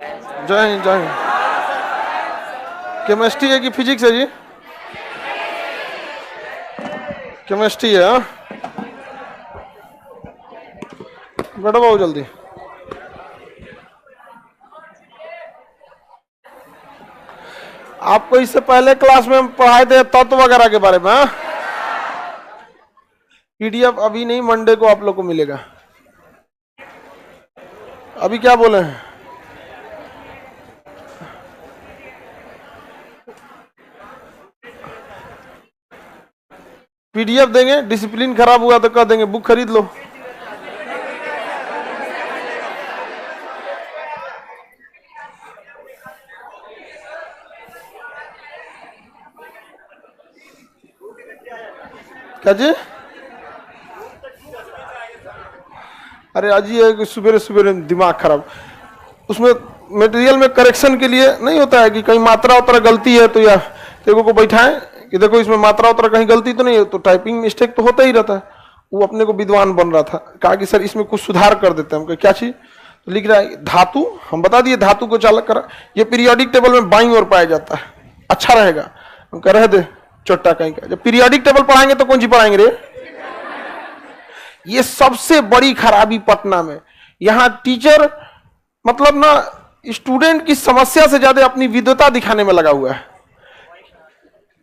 जय हिंद जय हिंद। केमिस्ट्री है कि फिजिक्स है जी? केमिस्ट्री है। बैठो बहुत जल्दी। आपको इससे पहले क्लास में पढ़ाए थे तत्व वगैरह के बारे में। पीडीएफ अभी नहीं, मंडे को आप लोग को मिलेगा। अभी क्या बोले हैं? पीडीएफ देंगे, डिसिप्लिन खराब हुआ तो कह देंगे बुक खरीद लो। क्या जी? अरे आज ये सुबह सुबह दिमाग खराब। उसमें मटेरियल में करेक्शन के लिए नहीं होता है कि कहीं मात्रा उतरा गलती है तो या देखो को बैठाएं कि देखो इसमें मात्रा उतरा कहीं गलती तो नहीं है, तो टाइपिंग मिस्टेक तो होता ही रहता है। वो अपने को विद्वान बन रहा था, कहा कि सर इसमें कुछ सुधार कर देते हैं। हम क्या चीज? तो लिख रहा है धातु, हम बता दिए धातु को चालक करा, ये पीरियोडिक टेबल में बाईं ओर पाया जाता है, अच्छा रहेगा। हम कह रहे थे चोट्टा कहीं का, जब पीरियोडिक टेबल पढ़ाएंगे तो कौन सी पढ़ाएंगे रे? ये सबसे बड़ी खराबी पटना में। यहां टीचर मतलब ना स्टूडेंट की समस्या से ज्यादा अपनी विद्वता दिखाने में लगा हुआ है,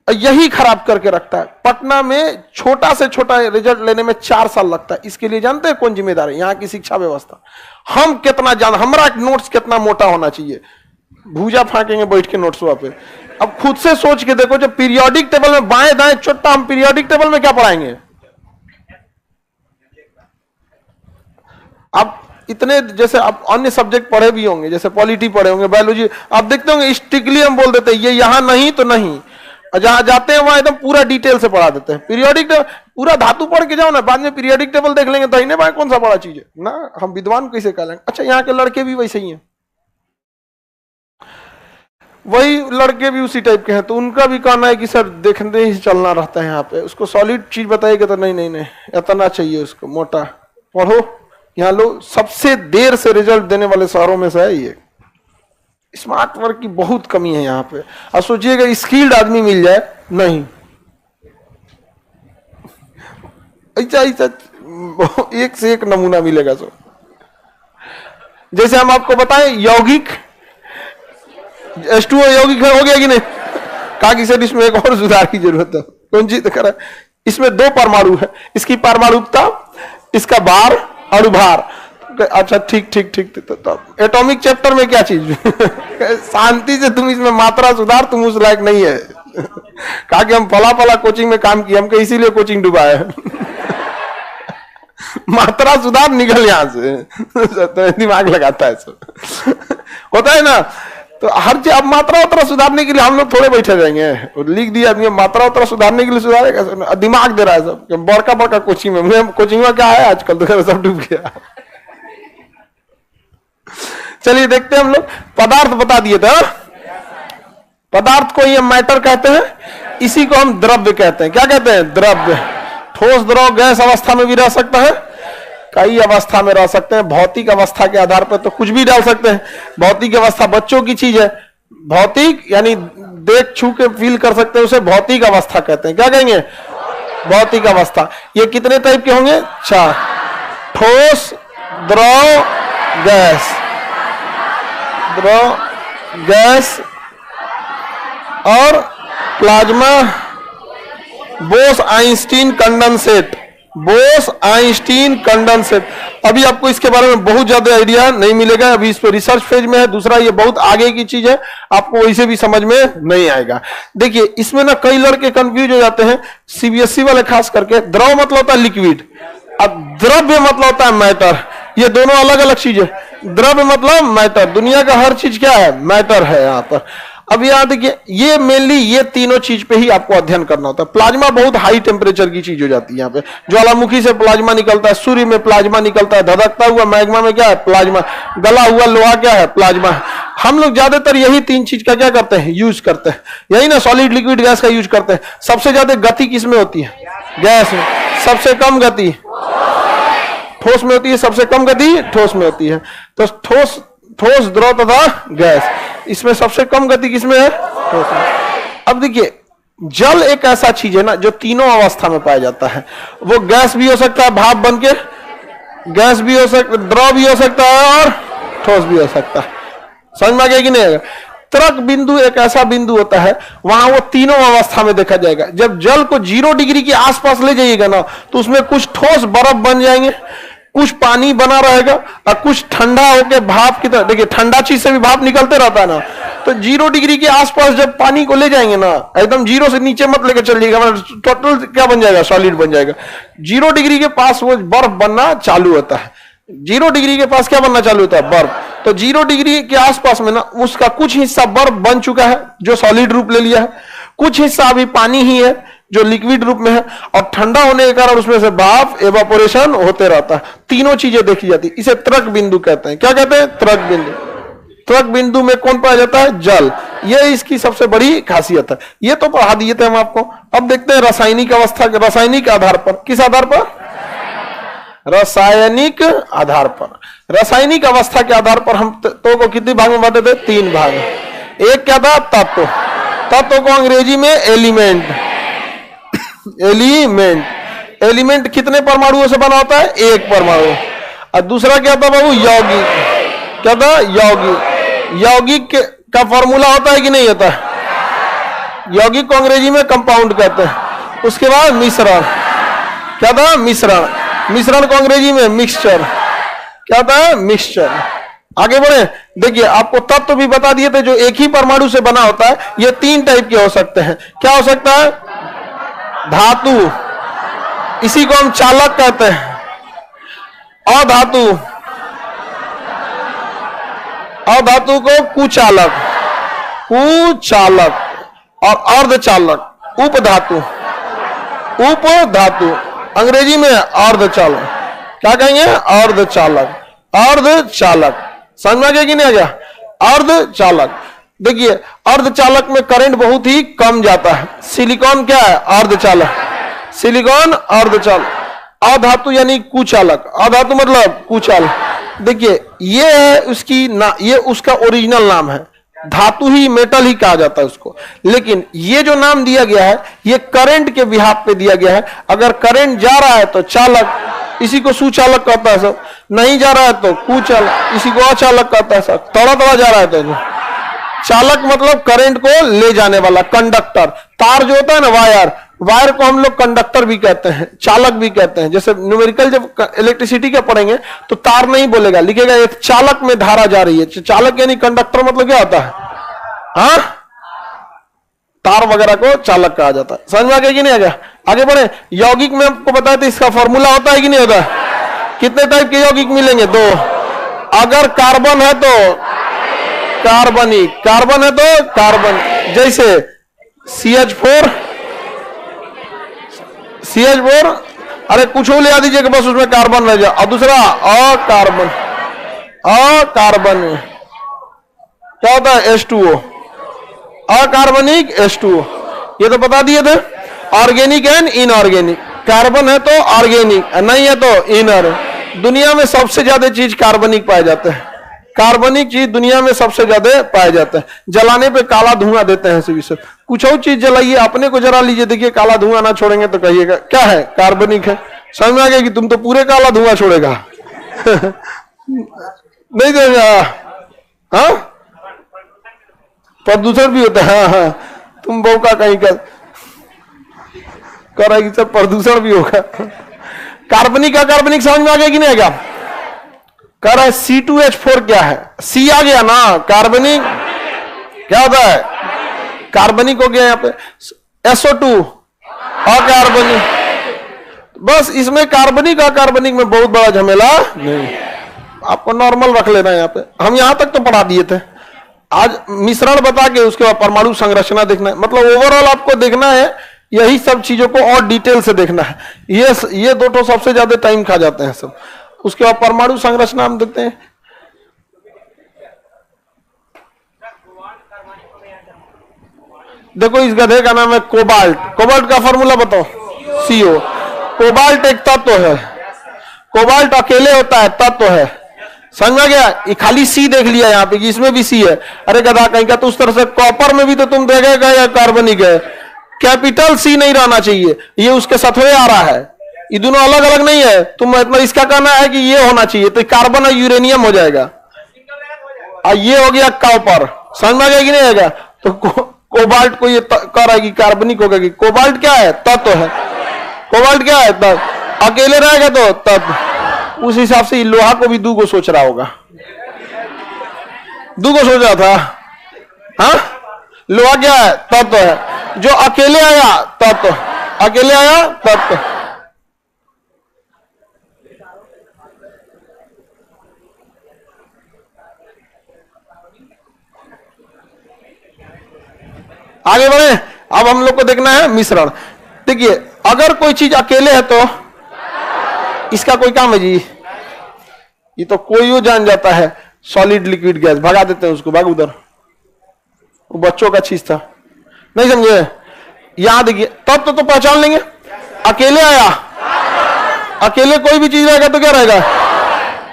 यही खराब करके रखता है। पटना में छोटा से छोटा रिजल्ट लेने में 4 साल लगता है। इसके लिए जानते हैं कौन जिम्मेदार है? यहाँ की शिक्षा व्यवस्था। हम कितना हमारा नोट्स कितना मोटा होना चाहिए, भूजा फाकेंगे बैठ के नोट्स पे। अब खुद से सोच के देखो, जब पीरियोडिक टेबल में बाएं दाएं चोट्टा, हम पीरियोडिक टेबल में क्या पढ़ाएंगे? आप इतने जैसे आप अन्य सब्जेक्ट पढ़े भी होंगे, जैसे पॉलिटी पढ़े होंगे, बायोलॉजी, आप देखते होंगे स्ट्रिक्टली हम बोल देते हैं ये यहां नहीं तो नहीं, जहां जाते हैं वहां एकदम पूरा डिटेल से पढ़ा देते हैं। पीरियोडिक टेबल पूरा धातु पढ़ के जाओ ना, बाद में पीरियोडिक टेबल देख लेंगे दाहिने बाएं कौन सा बड़ा चीज है ना, हम विद्वान कैसे कह लेंगे। अच्छा, यहाँ के लड़के भी वैसे ही हैं, वही लड़के भी उसी टाइप के हैं, तो उनका भी कहना है कि सर देखने ही चलना रहता है यहाँ पे। उसको सॉलिड चीज बताइएगा तो नहीं नहीं नहीं इतना चाहिए उसको मोटा, पढ़ो यहाँ लो। सबसे देर से रिजल्ट देने वाले शहरों में से है ये। स्मार्ट वर्क की बहुत कमी है यहाँ पे। अब सोचिएगा स्किल्ड आदमी मिल जाए, नहीं। ऐसा ऐसा एक से एक नमूना मिलेगा। सो जैसे हम आपको बताएं यौगिक H2O यौगिक हो गया कि नहीं? कहा कि सर इसमें एक और सुधार की जरूरत है। कौन चीज करा? इसमें 2 परमाणु है, इसकी परमाणुकता, इसका भार, अणुभार। अच्छा ठीक ठीक ठीक। तो एटॉमिक चैप्टर में क्या चीज? शांति से तुम इसमें मात्रा सुधार, तुम उस लायक नहीं है। कहा कि हम फला कोचिंग में काम किया, हमको इसीलिए कोचिंग डुबा है। मात्रा सुधार, निकल यहां से। तो दिमाग लगाता है सब होता है ना। तो हर चीज अब मात्रा उतरा सुधारने के लिए हम लोग थोड़े बैठे रहेंगे। लिख दिया आदमी मात्रा उतरा सुधारने के लिए सुधारेगा, दिमाग दे रहा है सब। बड़का कोचिंग में, कोचिंग में क्या है आजकल तो सब डूब गया। चलिए देखते हैं हम लोग। पदार्थ बता दिए थे, पदार्थ को ये मैटर कहते हैं, इसी को हम द्रव्य कहते हैं। क्या कहते हैं? द्रव्य। ठोस, द्रव, गैस अवस्था में भी रह सकता है, कई अवस्था में रह सकते हैं। भौतिक अवस्था के आधार पर तो कुछ भी डाल सकते हैं। भौतिक अवस्था बच्चों की चीज है, भौतिक यानी देख छू के फील कर सकते हैं, उसे भौतिक अवस्था कहते हैं। क्या कहेंगे? भौतिक अवस्था। ये कितने टाइप के होंगे? 4। ठोस, द्रव, गैस। द्रव, गैस और plasma. Bose Einstein condensate, Bose Einstein condensate. अभी आपको इसके बारे में बहुत ज्यादा आइडिया नहीं मिलेगा, अभी इस पर रिसर्च फेज में है। दूसरा, ये बहुत आगे की चीज है, आपको वैसे भी समझ में नहीं आएगा। देखिए इसमें ना कई लड़के कंफ्यूज हो जाते हैं, सीबीएसई वाले खास करके। द्रव मतलब होता है लिक्विड, अब द्रव्य मतलब होता है मैटर। ये दोनों अलग अलग चीज है। द्रव्य मतलब मैटर, दुनिया का हर चीज क्या है? मैटर है यहाँ पर। अब याद देखिए, ये मेनली ये तीनों चीज पे ही आपको अध्ययन करना होता है। प्लाज्मा बहुत हाई टेम्परेचर की चीज हो जाती है। यहाँ पे ज्वालामुखी से प्लाज्मा निकलता है, सूर्य में प्लाज्मा निकलता है, धधकता हुआ मैग्मा में क्या है? प्लाज्मा। गला हुआ लोहा क्या है? प्लाज्मा। हम लोग ज्यादातर यही 3 चीज का क्या करते हैं? यूज करते हैं। यही ना, सॉलिड, लिक्विड, गैस का यूज करते हैं। सबसे ज्यादा गति किसमें होती है? गैस में। सबसे कम गति ठोस में होती है, सबसे कम गति ठोस में होती है। तो ठोस ठोस, द्रव तथा गैस। इसमें सबसे कम गति किसमें है? ठोस में। अब देखिए जल एक ऐसा चीज है ना जो तीनों अवस्था में पाया जाता है। वो गैस भी हो सकता है भाप बन के, गैस भी हो सकता, द्रव भी हो सकता है और ठोस भी हो सकता है। समझ में आ गया कि नहीं? तरक बिंदु एक ऐसा बिंदु होता है वहां वो तीनों अवस्था में देखा जाएगा। जब जल को 0 डिग्री के आसपास ले जाइएगा ना तो उसमें कुछ ठोस बर्फ बन जाएंगे, कुछ पानी बना रहेगा और कुछ ठंडा होकर भाप की तरह, देखिए ठंडा चीज से भी भाप निकलते रहता है ना, तो 0 डिग्री के आसपास जब पानी को ले जाएंगे ना, एकदम 0 से नीचे मत लेकर चलिएगा, टोटल क्या बन जाएगा? सॉलिड बन जाएगा। 0 डिग्री के पास वो बर्फ बनना चालू होता है। 0 डिग्री के पास क्या बनना चालू होता है? बर्फ। तो 0 डिग्री के आसपास में ना उसका कुछ हिस्सा बर्फ बन चुका है जो सॉलिड रूप ले लिया है, कुछ हिस्सा अभी पानी ही है जो लिक्विड रूप में है, और ठंडा होने के कारण उसमें से भाप एवापोरेशन होते रहता है। तीनों चीजें देखी जाती है। इसे तरक बिंदु कहते हैं। क्या कहते हैं? तरक बिंदु। तरक बिंदु में कौन पाया जाता है? जल। ये इसकी सबसे बड़ी खासियत है। ये तो पढ़ा दिए थे हम आपको। अब देखते हैं रासायनिक अवस्था, रासायनिक आधार पर। किस आधार पर? रासायनिक आधार पर। रासायनिक अवस्था के आधार पर हम तो को कितने भाग में बांटे थे? 3 भाग। एक क्या था? तत्व। तत्व को अंग्रेजी में एलिमेंट। एलिमेंट। एलिमेंट कितने परमाणुओं से बना होता है? 1 परमाणु। और दूसरा क्या था बाबू? यौगिक। क्या था? यौगिक। यौगिक का फॉर्मूला होता है कि नहीं होता? यौगिक को अंग्रेजी में कंपाउंड कहते हैं। उसके बाद मिश्रण। क्या था? मिश्रण। मिश्रण को अंग्रेजी में मिक्सचर। क्या था? मिक्सचर। आगे बढ़े। देखिए आपको तत्व भी बता दिए थे जो एक ही परमाणु से बना होता है। ये 3 टाइप के हो सकते हैं। क्या हो सकता है? धातु, इसी को हम चालक कहते हैं। अधातु, अधातु को कुचालक, कुचालक। और अर्धचालक, उपधातु, उपधातु। अंग्रेजी में अर्धचालक। क्या कहेंगे? अर्धचालक। अर्धचालक। समझ में आ गया कि नहीं आ गया? अर्धचालक। देखिए अर्धचालक में करंट बहुत ही कम जाता है। सिलिकॉन क्या है? अर्धचालक। सिलिकॉन अर्धचालक। अधातु यानी कुचालक। अधातु मतलब कुचालक। देखिए ये है उसकी ना, ये उसका ओरिजिनल नाम है। धातु ही, मेटल ही कहा जाता है उसको। लेकिन ये जो नाम दिया गया है ये करंट के बिहाफ पे दिया गया है। अगर करंट जा रहा है तो चालक, इसी को सुचालक कहता है सब। नहीं जा रहा है तो कुचालक, इसी को अचालक कहता है सब। थोड़ा थोड़ा जा रहा है तो चालक मतलब करंट को ले जाने वाला, कंडक्टर। तार जो होता है ना, वायर, वायर को हम लोग कंडक्टर भी कहते हैं, चालक भी कहते हैं। जैसे न्यूमेरिकल जब इलेक्ट्रिसिटी के पढ़ेंगे तो तार नहीं बोलेगा, लिखेगा एक चालक में धारा जा रही है। चालक यानी कंडक्टर मतलब क्या होता है? हाँ, तार वगैरह को चालक कहा जाता है। समझ में आ गया कि नहीं आ गया? आगे बढ़े। यौगिक में आपको बताया था इसका फॉर्मूला होता है कि नहीं होता? कितने टाइप के यौगिक मिलेंगे? 2। अगर कार्बन है तो कार्बनिक, कार्बन है तो कार्बन। जैसे CH4, CH4, अरे कुछ ले आ दीजिए कि बस उसमें कार्बन रह जाए। और दूसरा अकार्बन, अकार्बन क्या होता है? H2O, अकार्बनिक H2O। ये तो बता दिए थे। Organic and inorganic. कार्बन है तो ऑर्गेनिक, नहीं है तो इनर। दुनिया में सबसे ज्यादा चीज कार्बनिक पाए जाते हैं। कार्बनिक चीज दुनिया में सबसे ज्यादा पाए जाते हैं। जलाने पे काला धुआं देते हैं सभी सब। कुछ और चीज जलाइए, अपने को जला लीजिए, देखिए काला धुआं ना छोड़ेंगे तो कहिएगा क्या है? कार्बनिक है। समझ में आ गया कि तुम तो पूरे काला धुआं छोड़ेगा नहीं देगा। हाँ, प्रदूषण भी होता है। हाँ हाँ, तुम बहु का कहीं का करेगी सब, प्रदूषण भी होगा। कार्बनिक का कार्बनिक समझ में आ गया कि नहीं आ गया? कह रहा है C2H4 क्या है? C आ गया ना, कार्बनिक क्या होता है? कार्बनिक हो गया। यहाँ पे SO2 अकार्बनिक। बस इसमें कार्बनिक अकार्बनिक में बहुत बड़ा झमेला नहीं, आपको नॉर्मल रख लेना है। यहाँ पे हम यहाँ तक तो पढ़ा दिए थे। आज मिश्रण बता के उसके बाद परमाणु संरचना देखना है। मतलब ओवरऑल आपको देखना है, यही सब चीजों को और डिटेल से देखना है। ये 2 तो सबसे ज्यादा टाइम खा जाते हैं सब। उसके बाद परमाणु संरचना हम देखते हैं। देखो इस गधे का नाम है कोबाल्ट। कोबाल्ट का फॉर्मूला बताओ? CO। कोबाल्ट एक तत्व है। कोबाल्ट अकेले होता है, तत्व है। समझ में आ गया? ये खाली सी देख लिया यहाँ पे कि इसमें भी सी है। अरे गधा कहीं का, तो उस तरह से कॉपर में भी तो तुम देखेगा या कार्बनिक है, कैपिटल सी नहीं रहना चाहिए, ये उसके साथ में आ रहा है, ये दोनों अलग अलग नहीं है। तुम मतलब इसका कहना है कि ये होना चाहिए, तो कार्बन और यूरेनियम हो जाएगा, और ये हो गया कॉपर। समझ में आ गया कि नहीं आएगा? तो कोबाल्ट को ये कह रहा है कि कार्बनिक होगा। कि कोबाल्ट क्या है? तत्व है। कोबाल्ट क्या है? तत्व। अकेले रहेगा तो तत्व। उस हिसाब से लोहा को भी दू को सोच रहा होगा, दू को सोच रहा था। हाँ, लोहा क्या है? तत्व है। जो अकेले आया तत्व, अकेले आया तत्व। आगे बढ़े। अब हम लोग को देखना है मिश्रण। देखिए, अगर कोई चीज अकेले है तो इसका कोई काम है जी? ये तो कोई वो जान जाता है, सॉलिड लिक्विड गैस, भगा देते हैं उसको, भाग उधर। वो बच्चों का चीज था, नहीं समझे? यहां देखिए, तब तो पहचान लेंगे। अकेले आया, अकेले कोई भी चीज रहेगा तो क्या रहेगा?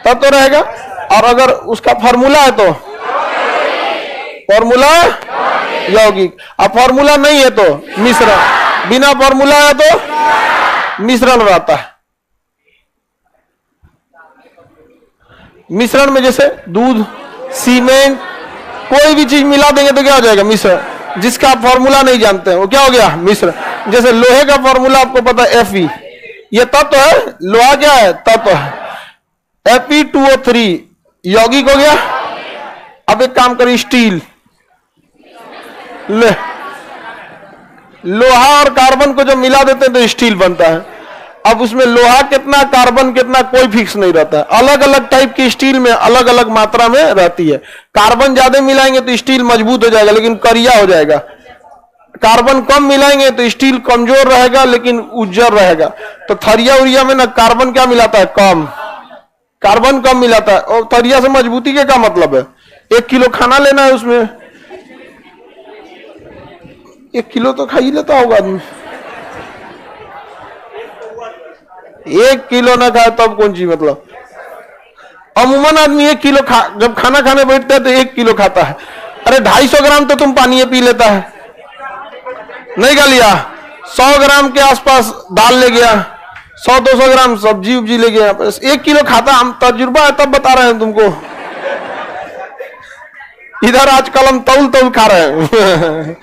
तब तो रहेगा। और अगर उसका फॉर्मूला है तो फॉर्मूला यौगिक, अब फॉर्मूला नहीं है तो मिश्रण, बिना फॉर्मूला है तो मिश्रण रहता है। मिश्रण में जैसे दूध, सीमेंट, कोई भी चीज मिला देंगे तो क्या हो जाएगा? मिश्रण। जिसका आप फॉर्मूला नहीं जानते हैं वो क्या हो गया? मिश्रण। जैसे लोहे का फॉर्मूला आपको पता है Fe, ये तत्व है। लोहा क्या है? तत्व है। Fe2O3 यौगिक हो गया। अब एक काम करिए, स्टील, लोहा और कार्बन को जब मिला देते हैं तो स्टील बनता है। अब उसमें लोहा कितना, कार्बन कितना, कोई फिक्स नहीं रहता है। अलग अलग टाइप की स्टील में अलग अलग मात्रा में रहती है। कार्बन ज्यादा मिलाएंगे तो स्टील मजबूत हो जाएगा लेकिन करिया हो जाएगा। कार्बन कम मिलाएंगे तो स्टील कमजोर रहेगा लेकिन उज्जर रहेगा। तो थरिया उरिया में ना कार्बन क्या मिलाता है? कम, कार्बन कम मिलाता है। और थरिया से मजबूती के क्या मतलब है? 1 किलो खाना लेना है, उसमें 1 किलो तो खा ही लेता होगा आदमी। 1 किलो ना खाए तब कौन सी मतलब? अमूमन आदमी 1 किलो जब खाना खाने बैठता है तो 1 किलो खाता है। अरे 250 ग्राम तो तुम पानी पी लेता है, नहीं खा लिया? 100 ग्राम के आसपास दाल ले गया, 100-200 ग्राम सब्जी उब्जी ले गया, 1 किलो खाता। हम तजुर्बा है तब बता रहे हैं तुमको। इधर आजकल हम तौल खा रहे हैं।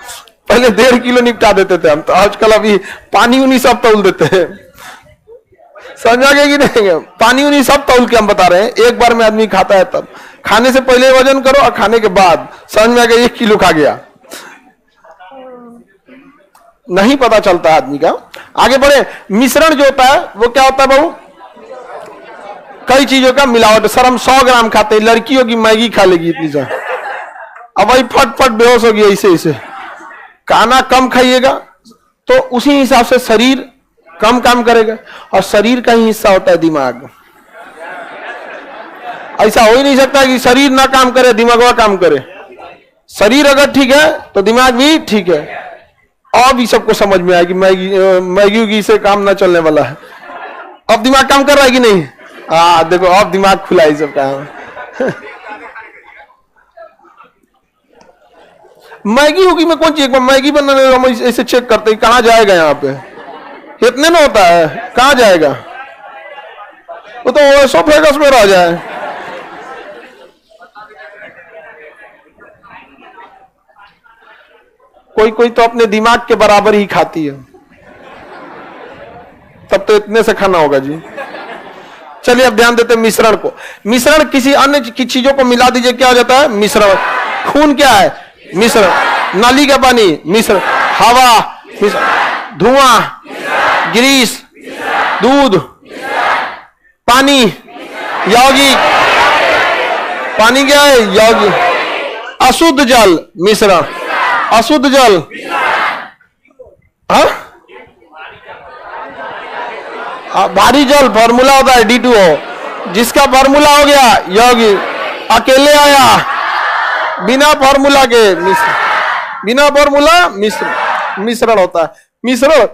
पहले 1.5 किलो निपटा देते थे हम, तो आजकल अभी पानी उनी सब तौल देते हैं। समझा गया कि नहीं? पानी उनी सब तौल के हम बता रहे हैं। एक बार में आदमी खाता है, तब खाने से पहले वजन करो और खाने के बाद समझ में आ गया 1 किलो खा गया। नहीं पता चलता है आदमी का। आगे बढ़े। मिश्रण जो होता है वो क्या होता है बाबू? कई चीजों का मिलावट। सर हम 100 ग्राम खाते हैं, लड़की होगी मैगी खा लेगी इतनी सा, अब वही फट बेहोश हो गया। ऐसे खाना कम खाइएगा तो उसी हिसाब से शरीर कम काम करेगा। और शरीर का ही हिस्सा होता है दिमाग। ऐसा हो ही नहीं सकता कि शरीर ना काम करे दिमाग काम करे। शरीर अगर ठीक है तो दिमाग भी ठीक है। और भी सबको समझ में आया कि मैगी से काम ना चलने वाला है। अब दिमाग काम कर रहा है कि नहीं? देखो अब दिमाग खुला है सब काम। मैगी होगी में कौन चीज? मैगी बनाने हम ऐसे चेक करते हैं कहां जाएगा, यहाँ पे इतने ना होता है, कहां जाएगा? वो तो एसोफेगस में रह जाए। कोई तो अपने दिमाग के बराबर ही खाती है, तब तो इतने से खाना होगा जी। चलिए अब ध्यान देते हैं मिश्रण को। मिश्रण किसी अन्य की चीजों को मिला दीजिए, क्या हो जाता है? मिश्रण। खून क्या है? मिश्रण। नाली का पानी मिश्रण। हवा मिश्रण। धुआं, ग्रीस, दूध, पानी यौगिक। पानी क्या है? यौगिक। अशुद्ध जल मिश्रण। अशुद्ध जल भारी जल फॉर्मूला होता है D2O, जिसका फॉर्मूला हो गया यौगिक। अकेले आया बिना फॉर्मूला के मिश्रण। बिना फॉर्मूला मिश्रण होता है। मिश्रण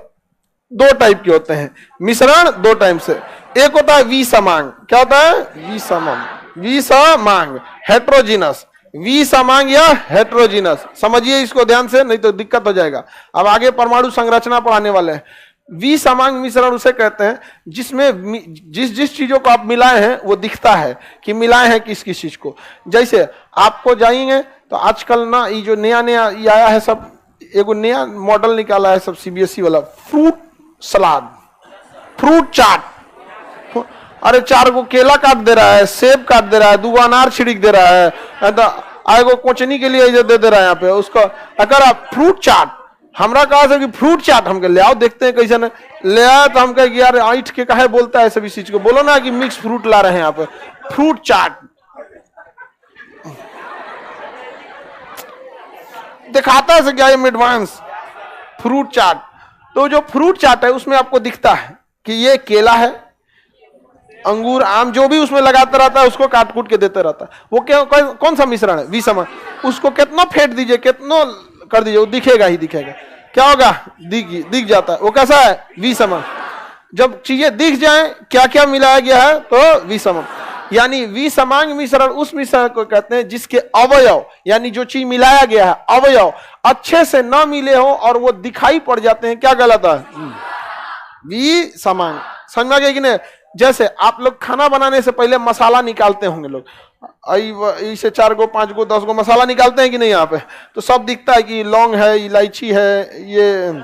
2 टाइप के होते हैं। मिश्रण 2 टाइप से। एक होता है विषमांग। क्या होता है? विषमम। विषमांग, हेट्रोजीनस, विषमांग या हेट्रोजीनस, समझिए इसको ध्यान से, नहीं तो दिक्कत हो जाएगा। अब आगे परमाणु संरचना पढ़ाने वाले हैं। विषमांग मिश्रण उसे कहते हैं जिसमें जिस जिस चीजों को आप मिलाए हैं वो दिखता है कि मिलाए हैं किस किस चीज को। जैसे आपको जाएंगे तो आजकल ना ये जो नया नया ये आया है, सब एगो नया मॉडल निकाला है सब सीबीएसई वाला, फ्रूट सलाद, फ्रूट चाट। अरे 4 गो केला काट दे रहा है, सेब काट दे रहा है, 2 अनार छिड़क दे रहा है, आगो कोचनी के लिए दे दे रहा है यहाँ पे उसको। अगर आप फ्रूट चाट, हमरा कहा था कि फ्रूट चाट, हम ले आओ देखते हैं कैसे ले आया, तो हम कहे यार ऐठ के काहे बोलता है सभी चीज को, बोलो ना कि मिक्स फ्रूट ला रहे हैं यहाँ पे, फ्रूट चाट दिखाता है क्या एडवांस फ्रूट चाट। तो जो फ्रूट चाट है उसमें आपको दिखता है कि ये केला है, अंगूर, आम, जो भी उसमें लगाता रहता है उसको काट कूट के देते रहता है। वो क्या कौन सा मिश्रण है? विषमांग। उसको कितना फेंट दीजिए, कितना कर दीजिए, वो दिखेगा ही दिखेगा। क्या होगा? दिख जाता है। वो कैसा है? विषमांग। जब चीजें दिख जाएं क्या क्या मिलाया गया है तो विषमांग। यानी विषमांग मिश्रण उस मिश्रण को कहते हैं जिसके अवयव, यानी जो चीज मिलाया गया है अवयव अच्छे से न मिले हो और वो दिखाई पड़ जाते हैं, क्या गलत है? विषमांग। समझ में आ गया कि नहीं? जैसे आप लोग खाना बनाने से पहले मसाला निकालते होंगे लोग, इसे 4 गो 5 गो 10 गो मसाला निकालते हैं कि नहीं यहाँ पे, तो सब दिखता है कि लौंग है, इलायची है, ये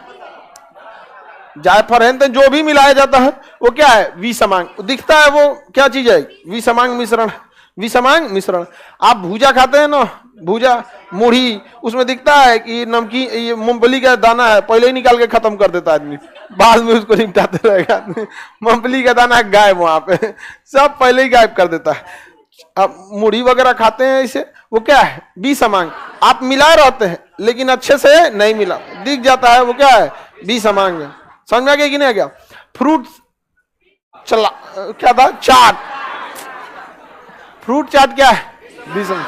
जायफल है, तो जो भी मिलाया जाता है वो क्या है? विषमांग। दिखता है वो क्या चीज है? विषमांग मिश्रण। विषमांग मिश्रण। आप भूजा खाते हैं ना, भूजा मुढ़ी, उसमें दिखता है कि नमकीन, ये मूंगफली का दाना है, पहले ही निकाल के खत्म कर देता आदमी, बाद में उसको निपटाते रहेगा आदमी। मूंगफली का दाना गायब, वहां पे सब पहले ही गायब कर देता है। आप मुढ़ी वगैरह खाते हैं इसे, वो क्या है? विषमांग। आप मिलाए रहते हैं लेकिन अच्छे से नहीं मिला, दिख जाता है, वो क्या है? विषमांग। समझ में आ गया कि नहीं आ गया? फ्रूट चला क्या था? चाट। फ्रूट चाट क्या है? विषमांग।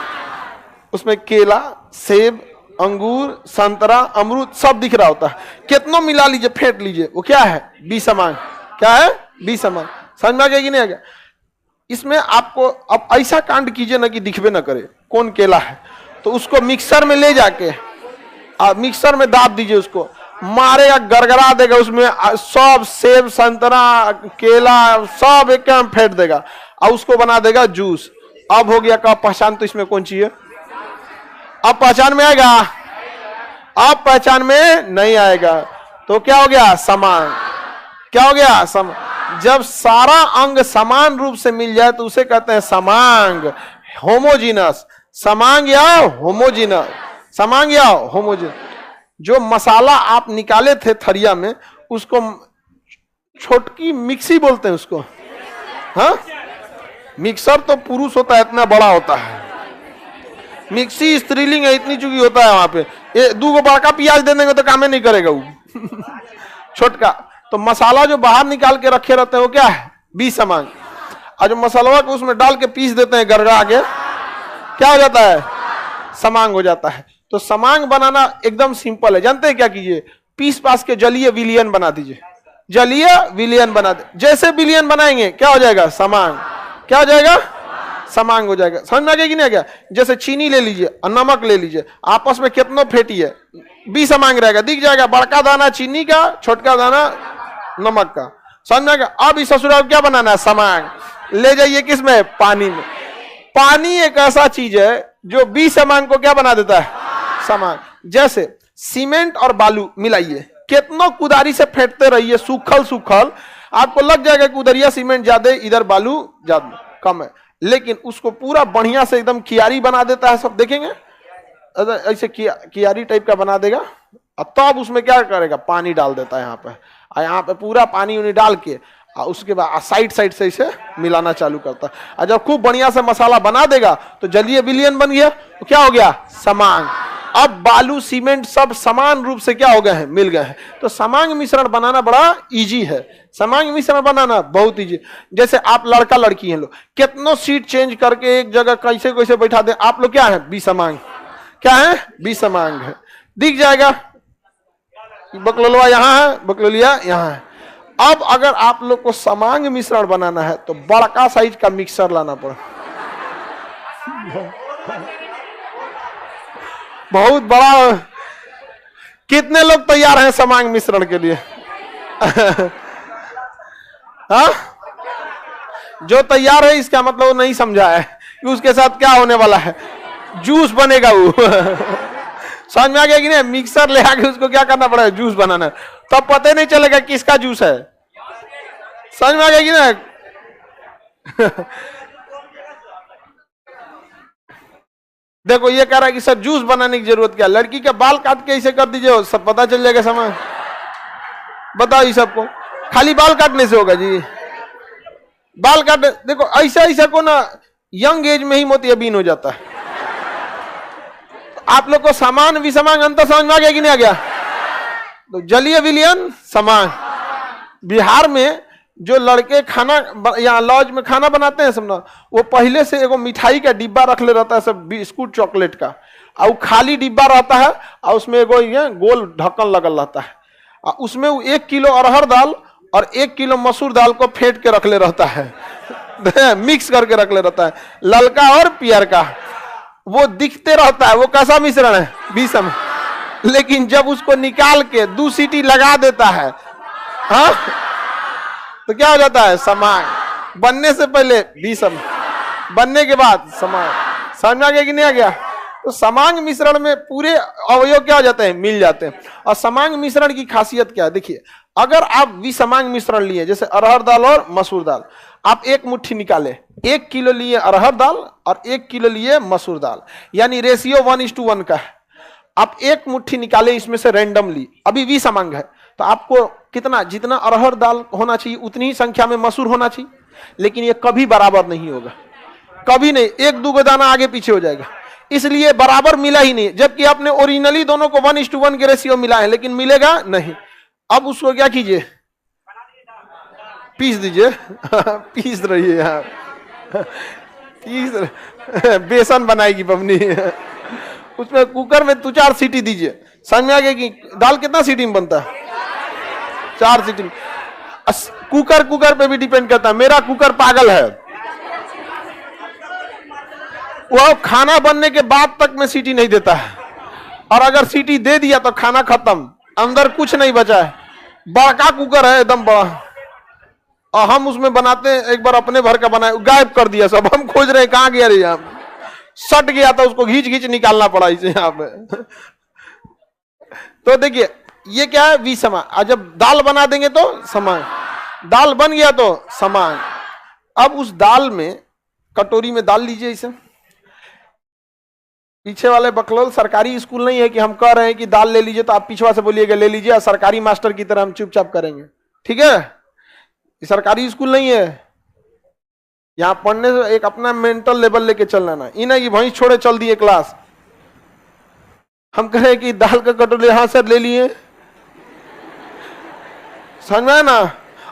उसमें केला, सेब, अंगूर, संतरा, अमरूद सब दिख रहा होता है, कितना मिला लीजिए, फेंट लीजिए, वो क्या है? विषमांग। क्या है? विषमांग। समझ में आ गया कि नहीं आ गया? इसमें आपको अब ऐसा कांड कीजिए ना कि दिखबे ना करे कौन केला है, तो उसको मिक्सर में ले जाके मिक्सर में दाब दीजिए, उसको मारेगा, गरगरा देगा, उसमें सब सेब, संतरा, केला सब एक फेंट देगा और उसको बना देगा जूस। अब हो गया का पहचान, तो इसमें कौन चाहिए? अब पहचान में आएगा? अब पहचान में नहीं आएगा। तो क्या हो गया? समान। क्या हो गया? समान। जब सारा अंग समान रूप से मिल जाए तो उसे कहते हैं समांग, होमोजीनस। समांग या होमोजीनस, समांग या होमोजीनस। जो मसाला आप निकाले थे थरिया में, उसको छोटकी मिक्सी बोलते हैं उसको। हाँ, मिक्सर तो पुरुष होता है, इतना बड़ा होता है। मिक्सी स्त्रीलिंग है, इतनी चुकी होता है वहां पे। 2 गो बड़का प्याज दे देंगे तो काम नहीं करेगा वो छोटका। तो मसाला जो बाहर निकाल के रखे रहते हैं वो क्या है? विषमांग। और जो मसाला को उसमें डाल के पीस देते हैं गरगा के, क्या हो जाता है? समांग हो जाता है। तो समांग बनाना एकदम सिंपल है। जानते हैं क्या कीजिए? पीस पास के जलीय विलयन बना दीजिए, जलीय विलयन बना दे। जैसे विलयन बनाएंगे क्या हो जाएगा? समांग। क्या हो जाएगा? समांग हो जाएगा। समझ में आ गया कि नहीं आ गया? जैसे चीनी ले लीजिए और नमक ले लीजिए, आपस में कितना फेंटी है, विषमांग रहेगा, दिख जाएगा। बड़का दाना चीनी का, छोटका दाना नमक का। समझ में आ गया? अब इस ससुराल क्या बनाना है? समांग। ले जाइए किसमें? पानी में। पानी एक ऐसा चीज है जो विषमांग को क्या बना देता है? समांग। जैसे सीमेंट और बालू मिलाइए, कितना कुदारी से फेंटते रहिए, सूखल सूखल, आपको लग जाएगा कि उधरिया सीमेंट ज्यादा, इधर बालू ज्यादा कम है। लेकिन उसको पूरा बढ़िया से एकदम कियारी बना देता है। सब देखेंगे ऐसे कियारी टाइप का बना देगा, और तब उसमें क्या करेगा? पानी डाल देता है यहाँ पे, और यहाँ पे पूरा पानी उन्हें डाल के, और उसके बाद साइड साइड से इसे मिलाना चालू करता है। और जब खूब बढ़िया से मसाला बना देगा तो जलीय विलयन बन गया। तो क्या हो गया? समांग। अब बालू सीमेंट सब समान रूप से क्या हो गए हैं? मिल गए हैं। तो समांग मिश्रण बनाना बड़ा इजी है। समांग मिश्रण बनाना बहुत इजी। जैसे आप लड़का लड़की हैं लोग, कितनों सीट चेंज करके एक जगह कैसे कैसे बैठा दे, आप लोग क्या है? विषमांग। क्या है? विषमांग है। दिख जाएगा बकलोलवा यहाँ है, बकलोलिया यहाँ है। अब अगर आप लोग को समांग मिश्रण बनाना है तो बड़का साइज का मिक्सर लाना पड़े। बहुत बड़ा। कितने लोग तैयार हैं समांग मिश्रण के लिए? हाँ, जो तैयार है इसका मतलब वो नहीं समझा है कि उसके साथ क्या होने वाला है, जूस बनेगा वो। समझ में आ गया कि नहीं? मिक्सर ले आके उसको क्या करना पड़ेगा, जूस बनाना, तब पता नहीं चलेगा किसका जूस है। समझ में आ गया कि नहीं? देखो ये कह रहा है कि सर जूस बनाने की जरूरत क्या, लड़की के बाल काट के इसे कर दीजिए, सब पता चल जाएगा समय। बताओ ये सबको खाली बाल काटने से होगा जी? बाल काट, देखो ऐसा ऐसा को ना यंग एज में ही मोतियाबिंद हो जाता है। आप लोग को समान विसमान अंतर समझ में आ गया कि नहीं आ गया? तो जलीय विलयन समान। बिहार में जो लड़के खाना यहाँ लॉज में खाना बनाते हैं सब ना, वो पहले से एगो मिठाई का डिब्बा रख ले रहता है, सब बिस्कुट चॉकलेट का, और खाली डिब्बा रहता है और उसमें एगो ये गोल ढक्कन लगल रहता है, और उसमें वो 1 किलो अरहर दाल और 1 किलो मसूर दाल को फेंट के रख ले रहता है। मिक्स करके रख ले रहता है, ललका और पियर का। वो दिखते रहता है, वो कैसा मिश्रण है, विषम। लेकिन जब उसको निकाल के 2 सीटी लगा देता है, हाँ, तो क्या हो जाता है, समांग। बनने से पहले विषम, बनने के बाद समांग। समझ में आ गया कि नहीं आ गया? तो समांग मिश्रण में पूरे अवयव क्या हो जाते हैं, मिल जाते हैं। और समांग मिश्रण की खासियत क्या है, देखिए, अगर आप विसमांग मिश्रण लिए, जैसे अरहर दाल और मसूर दाल, आप 1 मुट्ठी निकाले, 1 किलो लिए अरहर दाल और 1 किलो लिए मसूर दाल, यानी रेशियो 1:1 का है। आप 1 मुट्ठी निकाले इसमें से रैंडमली, अभी विसमांग है, तो आपको कितना, जितना अरहर दाल होना चाहिए उतनी ही संख्या में मसूर होना चाहिए। लेकिन ये कभी बराबर नहीं होगा, कभी नहीं, 1-2 दाना आगे पीछे हो जाएगा, इसलिए बराबर मिला ही नहीं। जबकि आपने ओरिजिनली दोनों को 1:1 के रेशियो मिला है, लेकिन मिलेगा नहीं। अब उसको क्या कीजिए, पीस दीजिए। पीस रही है यार, पीस, बेसन बनाएगी बबनी। उसमें कुकर में 2-4 सीटी दीजिए। समझ में आ गया कि दाल कितना सीटी में बनता है, 4 सीटी में। कुकर पे भी डिपेंड करता है। मेरा कुकर पागल है, वो खाना बनने के बाद तक में सीटी नहीं देता है, और अगर सीटी दे दिया तो खाना खत्म, अंदर कुछ नहीं बचा है। बड़का कुकर है, एकदम बड़ा, और हम उसमें बनाते हैं। एक बार अपने भर का बनाए, गायब कर दिया सब, हम खोज रहे कहां गया रे, यहाँ सट गया था, उसको घींच घींच निकालना पड़ा इसे यहाँ पे। तो देखिए ये क्या है, विसमान। और जब दाल बना देंगे तो समान, दाल बन गया तो समान। अब उस दाल में, कटोरी में दाल लीजिए इसे। पीछे वाले बकलोल सरकारी स्कूल नहीं है कि हम कह रहे हैं कि दाल ले लीजिए तो आप पिछवा से बोलिएगा ले लीजिए, और सरकारी मास्टर की तरह हम चुपचाप करेंगे, ठीक है? ये सरकारी स्कूल नहीं है। यहां पढ़ने से एक अपना मेंटल लेवल लेके चलना ना, इन की वहीं छोड़े चल दिए क्लास। हम कहे कि दाल का कटोरी, हाँ सर ले लिए, समझ में ना?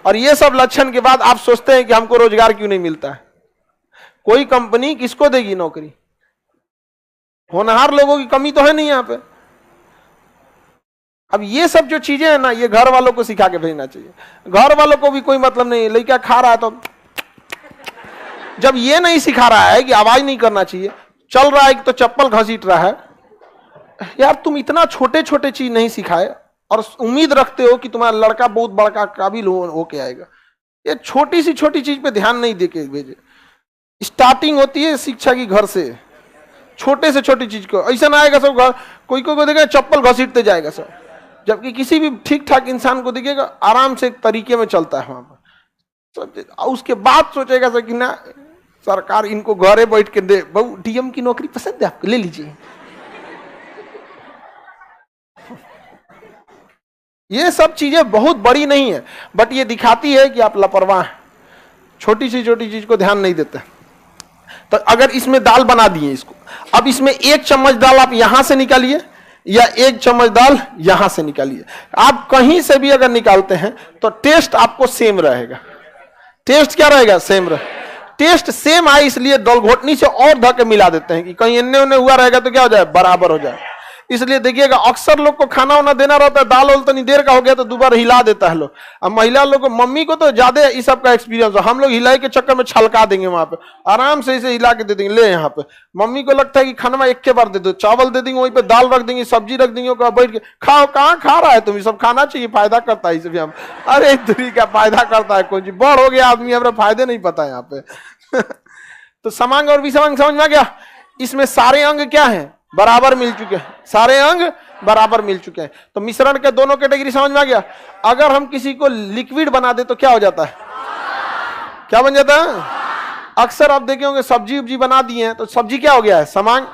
और ये सब लक्षण के बाद आप सोचते हैं कि हमको रोजगार क्यों नहीं मिलता है। कोई कंपनी किसको देगी नौकरी? होनहार लोगों की कमी तो है नहीं यहाँ पे। अब ये सब जो चीजें हैं ना, ये घर वालों को सिखा के भेजना चाहिए। घर वालों को भी कोई मतलब नहीं, लड़का खा रहा है तो जब ये नहीं सिखा रहा है कि आवाज नहीं करना चाहिए, चल रहा है तो चप्पल घसीट रहा है, यार तुम इतना छोटे छोटे चीज नहीं सिखाए और उम्मीद रखते हो कि तुम्हारा लड़का बहुत बड़का काबिल होके आएगा। ये छोटी सी छोटी चीज पे ध्यान नहीं देके भेजे। स्टार्टिंग होती है शिक्षा की घर से, छोटे से छोटी चीज को। ऐसा ना आएगा सब घर, कोई को देखेगा चप्पल घसीटते जाएगा सब, जबकि किसी भी ठीक ठाक इंसान को देखिएगा आराम से एक तरीके में चलता है वहां पर। उसके बाद सोचेगा सर कि ना सरकार इनको घरे बैठ के दे, बहु डीएम की नौकरी पसंद है आपको, ले लीजिए। ये सब चीजें बहुत बड़ी नहीं है, बट ये दिखाती है कि आप लापरवाह हैं, छोटी सी छोटी चीज को ध्यान नहीं देते। तो अगर इसमें दाल बना दिए इसको, अब इसमें 1 चम्मच दाल आप यहां से निकालिए या 1 चम्मच दाल यहां से निकालिए। आप कहीं से भी अगर निकालते हैं तो टेस्ट आपको सेम रहेगा। टेस्ट क्या रहेगा? सेम रहेगा। टेस्ट सेम आए इसलिए दल घोटनी से और धके मिला देते हैं कि कहीं इन्ने उन्ने हुआ रहेगा तो क्या हो जाए, बराबर हो जाए। इसलिए देखिएगा अक्सर लोग को खाना वाना देना रहता है, दाल वाल तो नहीं देर का हो गया तो दोबारा हिला देता है लोग। अब महिला लोग को, मम्मी को तो ज्यादा इस सब का एक्सपीरियंस हो, हम लोग हिलाई के चक्कर में छलका देंगे वहां पे, आराम से इसे हिला के दे देंगे, ले यहाँ पे। मम्मी को लगता है कि खाना एक के बार दे दो, चावल दे देंगे, वहीं पे दाल रख देंगे, सब्जी रख देंगे, बैठ के खाओ। कहाँ खा रहा है तुम, सब खाना चाहिए, फायदा करता है इसे भी हम। अरे दूरी का फायदा करता है कौन जी, बड़ हो गया आदमी, हमारे फायदे नहीं पता है यहाँ पे। तो समांग और विषमांग समझ में आ गया। इसमें सारे अंग क्या है, बराबर मिल चुके हैं, सारे अंग बराबर मिल चुके हैं। तो मिश्रण के दोनों कैटेगरी समझ में आ गया। अगर हम किसी को लिक्विड बना दे तो क्या हो जाता है, क्या बन जाता है? अक्सर आप देखे होंगे सब्जी उब्जी बना दिए हैं तो सब्जी क्या हो गया है, समांग,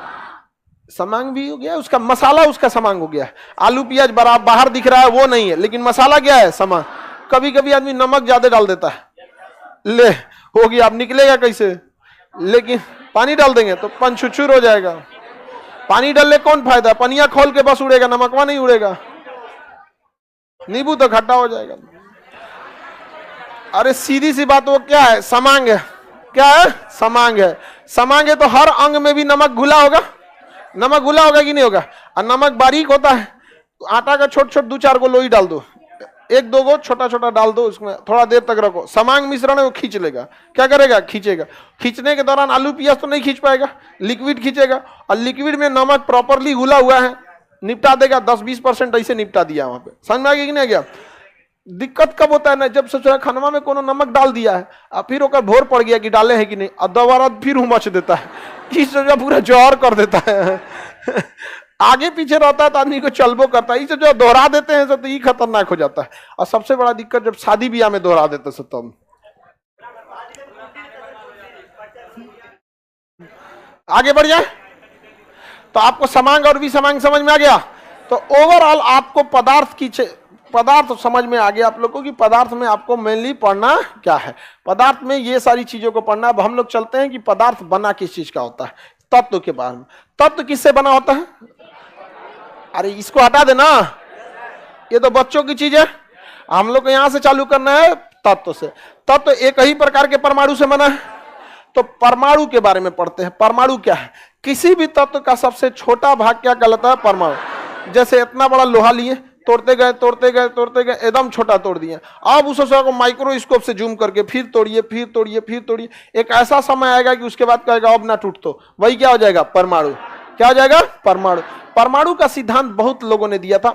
समांग भी हो गया, उसका मसाला उसका समांग हो गया है। आलू प्याज बाहर दिख रहा है वो नहीं है, लेकिन मसाला क्या है, समांग। कभी कभी आदमी नमक ज्यादा डाल देता है, ले हो गया, अब निकलेगा कैसे, लेकिन पानी डाल देंगे तो पंचुचुर हो जाएगा। पानी डालने कौन फायदा, पनिया खोल के बस उड़ेगा, नमकवा नहीं उड़ेगा, नींबू तो खट्टा हो जाएगा। अरे सीधी सी बात, वो क्या है, समांग है। क्या है, समांग है। समांग है तो हर अंग में भी नमक घुला होगा, नमक घुला होगा कि नहीं होगा। और नमक बारीक होता है, आटा का छोट छोट 2-4 गो लोई डाल दो, 1-2 गो छोटा छोटा डाल दो, उसमें थोड़ा देर तक रखो, समांग मिश्रण है वो खींच लेगा। क्या करेगा, खींचेगा। खींचने के दौरान आलू प्याज तो नहीं खींच पाएगा, लिक्विड खींचेगा, और लिक्विड में नमक प्रॉपरली घुला हुआ है, निपटा देगा। 10-20% ऐसे निपटा दिया वहां पे। समझ में आ गया कि नहीं गया। दिक्कत कब होता है ना, जब सोचा खानवा में कोनो नमक डाल दिया है और फिर ओकर भोर पड़ गया कि डाले है कि नहीं, और दोबारा फिर उमच देता है, इस वजह पूरा जौहर कर देता है। आगे पीछे रहता है तो आदमी को चलबो करता है, इसे जो दोहरा देते हैं तो ये खतरनाक हो जाता है। और सबसे बड़ा दिक्कत जब शादी ब्याह में दोहरा देते हैं तब। आगे बढ़ जाए तो आपको समांग और विषमांग समझ में आ गया। तो ओवरऑल आपको पदार्थ समझ में आ गया आप लोगों की। पदार्थ में आपको मेनली पढ़ना क्या है, पदार्थ में ये सारी चीजों को पढ़ना। अब हम लोग चलते हैं कि पदार्थ बना किस चीज का होता है, तत्व के बारे में। तत्व किससे बना होता है, अरे इसको हटा देना, ये तो बच्चों की चीज है, हम लोग को यहां से चालू करना है तत्व से। तत्व एक ही प्रकार के परमाणु से बना है। तो परमाणु के बारे में पढ़ते हैं। परमाणु क्या है, किसी भी तत्व का सबसे छोटा भाग क्या कहलाता है, परमाणु। जैसे इतना बड़ा लोहा लिए, तोड़ते गए तोड़ते गए तोड़ते गए, एकदम छोटा तोड़ दिए। अब उस को माइक्रोस्कोप से जूम करके फिर तोड़िए फिर तोड़िए फिर तोड़िए, एक ऐसा समय आएगा कि उसके बाद कहेगा अब ना टूट, तो वही क्या हो जाएगा, परमाणु। क्या हो जाएगा, परमाणु। परमाणु का सिद्धांत बहुत लोगों ने दिया था।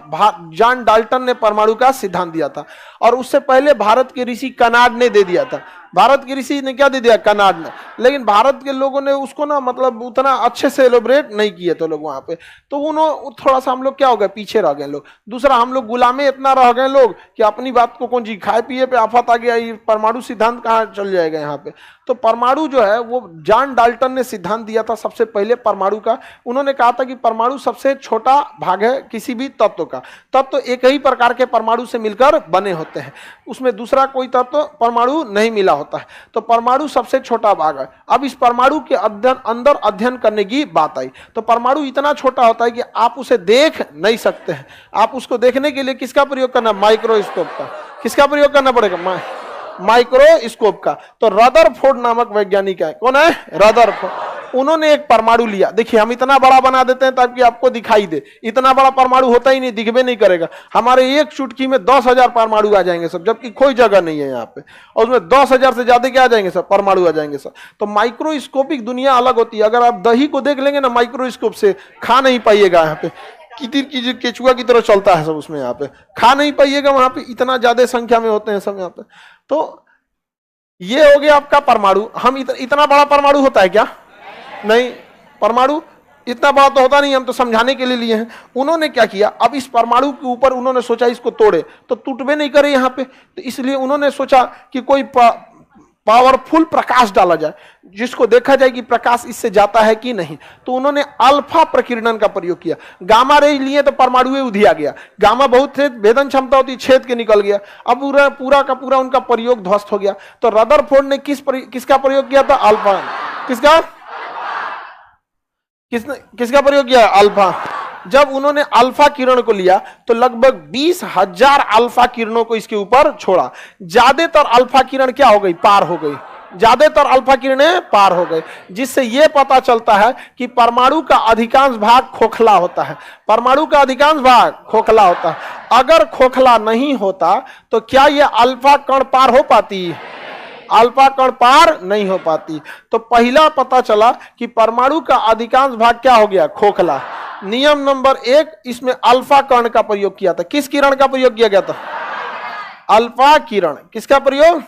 जॉन डाल्टन ने परमाणु का सिद्धांत दिया था, और उससे पहले भारत के ऋषि कनाड ने दे दिया था। भारत के ऋषि ने क्या दे दिया, कनाड ने। लेकिन भारत के लोगों ने उसको ना मतलब उतना अच्छे से एलोबरेट नहीं किए थे लोग वहां पे, तो उन्होंने थोड़ा सा हम लोग क्या हो गए, पीछे रह गए लोग। दूसरा, हम लोग गुलामे इतना रह गए लोग कि अपनी बात को कौन जी, खाए पिए पे आफत आ गया, ये परमाणु सिद्धांत कहाँ चल जाएगा यहाँ पे। तो परमाणु जो है वो जॉन डाल्टन ने सिद्धांत दिया था सबसे पहले परमाणु का। उन्होंने कहा था कि परमाणु सबसे छोटा भाग है किसी भी तत्व का। तत्व एक ही प्रकार के परमाणु से मिलकर बने होते हैं, उसमें दूसरा कोई तत्व परमाणु नहीं मिला होता है। तो परमाणु सबसे छोटा भाग है। अब इस परमाणु के अंदर अध्ययन करने की बात आई। तो परमाणु इतना छोटा होता है कि आप उसे देख नहीं सकते हैं। आप उसको देखने के लिए किसका प्रयोग करना, माइक्रोस्कोप का। किसका प्रयोग करना पड़ेगा, माइक्रोस्कोप का। तो रदरफोर्ड नामक वैज्ञानिक है, कौन है, रदरफोर्ड। उन्होंने एक परमाणु लिया। देखिए हम इतना बड़ा बना देते हैं ताकि आपको दिखाई दे, इतना बड़ा परमाणु होता ही नहीं, दिखबे नहीं करेगा। हमारे एक चुटकी में 10,000 परमाणु आ जाएंगे सब, जबकि कोई जगह नहीं है यहाँ पे, और उसमें 10,000 से ज्यादा क्या आ जाएंगे सब, परमाणु आ जाएंगे सब। तो माइक्रोस्कोपिक दुनिया अलग होती है। अगर आप दही को देख लेंगे ना माइक्रोस्कोप से, खा नहीं पाइएगा। यहाँ पे कितिर की केचुआ की तरह चलता है सब, उसमें यहाँ पे खा नहीं पाइएगा, वहां पे इतना ज्यादा संख्या में होते हैं सब यहाँ पे। तो ये हो गया आपका परमाणु। हम इतना बड़ा परमाणु होता है क्या, नहीं, परमाणु इतना बड़ा तो होता नहीं, हम तो समझाने के लिए लिए हैं। उन्होंने क्या किया, अब इस परमाणु के ऊपर उन्होंने सोचा इसको तोड़े तो टूटबे नहीं करे यहाँ पे, तो इसलिए उन्होंने सोचा कि कोई पावरफुल प्रकाश डाला जाए, जिसको देखा जाए कि प्रकाश इससे जाता है कि नहीं। तो उन्होंने अल्फा प्रकीर्णन का प्रयोग किया। गामा रे लिए तो परमाणु उधिया गया, गामा बहुत भेदन क्षमता होती, छेद के निकल गया। अब पूरा का पूरा उनका प्रयोग ध्वस्त हो गया। तो रदरफोर्ड ने किसका प्रयोग किया था, अल्फा। किसका प्रयोग किया, अल्फा। जब उन्होंने अल्फा किरण को लिया तो लगभग 20,000 अल्फा किरणों को इसके ऊपर छोड़ा। ज्यादातर अल्फा किरण क्या हो गई, पार हो गई। ज्यादातर अल्फा किरणें पार हो गए, जिससे यह पता चलता है कि परमाणु का अधिकांश भाग खोखला होता है। परमाणु का अधिकांश भाग खोखला होता है। अगर खोखला नहीं होता तो क्या यह अल्फा कण पार हो पाती? अल्फा कण पार नहीं हो पाती। तो पहला पता चला कि परमाणु का अधिकांश भाग क्या हो गया? खोखला। नियम नंबर 1, इसमें अल्फा कण का प्रयोग किया था। किस किरण का प्रयोग किया गया था? अल्फा किरण। किसका प्रयोग?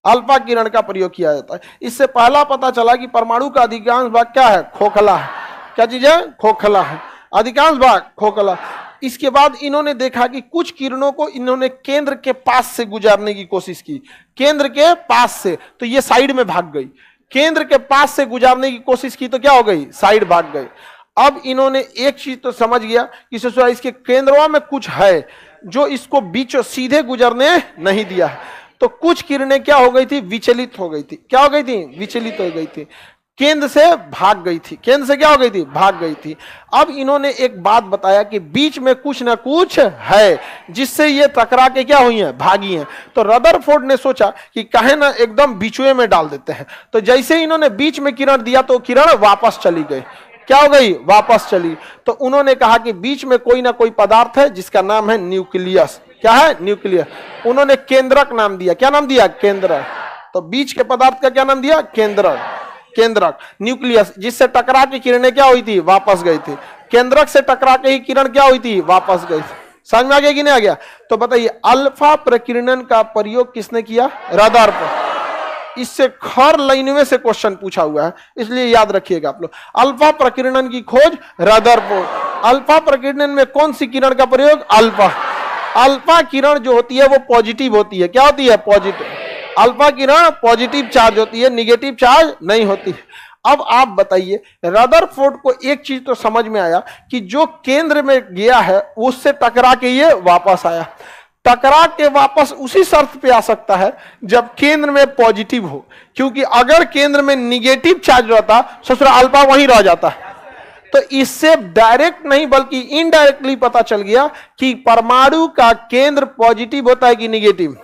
अल्फा किरण का प्रयोग किया जाता है। इससे पहला पता चला कि परमाणु का अधिकांश भाग क्या है? खोखला है। क्या चीज है? खोखला है। अधिकांश भाग खोखला। इसके बाद इन्होंने देखा कि कुछ किरणों को इन्होंने केंद्र के पास से गुजारने की कोशिश की। केंद्र के पास से, तो ये साइड में भाग गई। केंद्र के पास से गुजारने की कोशिश की तो क्या हो गई? साइड भाग गई। अब इन्होंने एक चीज तो समझ गया कि इसके केंद्रों में कुछ है जो इसको बीचों सीधे गुजरने नहीं दिया है। तो कुछ किरणें क्या हो गई थी? विचलित हो गई थी। क्या हो गई थी? विचलित हो गई थी। केंद्र से भाग गई थी। केंद्र से क्या हो गई थी? भाग गई थी। अब इन्होंने एक बात बताया कि बीच में कुछ ना कुछ है जिससे ये टकरा के क्या हुई हैं? भागी हैं। तो रदरफोर्ड ने सोचा कि कहे ना एकदम बीचवे में डाल देते हैं। तो जैसे इन्होंने बीच में किरण दिया तो किरण वापस चली गई। क्या हो गई? वापस चली। तो उन्होंने कहा कि बीच में कोई ना कोई पदार्थ है जिसका नाम है न्यूक्लियस। क्या है? न्यूक्लियस। उन्होंने केंद्रक नाम दिया। क्या नाम दिया? केंद्रक। तो बीच के पदार्थ का क्या नाम दिया? केंद्रक। केंद्रक, न्यूक्लियस, जिससे टकरा के किरणें क्या हुई थी? वापस गई थी। केंद्रक से टकरा के ही किरण क्या हुई थी? वापस गई थी। समझ में आ गया कि नहीं आ गया? तो बताइए, अल्फा प्रकीर्णन का प्रयोग किसने किया? रदरफोर्ड। इससे हर लाइन में से क्वेश्चन पूछा हुआ है, इसलिए याद रखिएगा आप लोग। अल्फा प्रकीर्णन की खोज रदरफोर्ड। अल्फा प्रकीर्णन में कौन सी किरण का प्रयोग? अल्फा। अल्फा किरण जो होती है वो पॉजिटिव होती है। क्या होती है? पॉजिटिव। अल्फा किरण पॉजिटिव चार्ज होती है, निगेटिव चार्ज नहीं होती है। अब आप बताइए, रदरफोर्ड को एक चीज तो समझ में आया कि जो केंद्र में गया है उससे टकरा के ये वापस आया। टकरा के वापस उसी शर्त पे आ सकता है जब केंद्र में पॉजिटिव हो, क्योंकि अगर केंद्र में निगेटिव चार्ज रहता ससुरा अल्फा वहीं रह जाता। तो इससे डायरेक्ट नहीं बल्कि इनडायरेक्टली पता चल गया कि परमाणु का केंद्र पॉजिटिव होता है कि निगेटिव।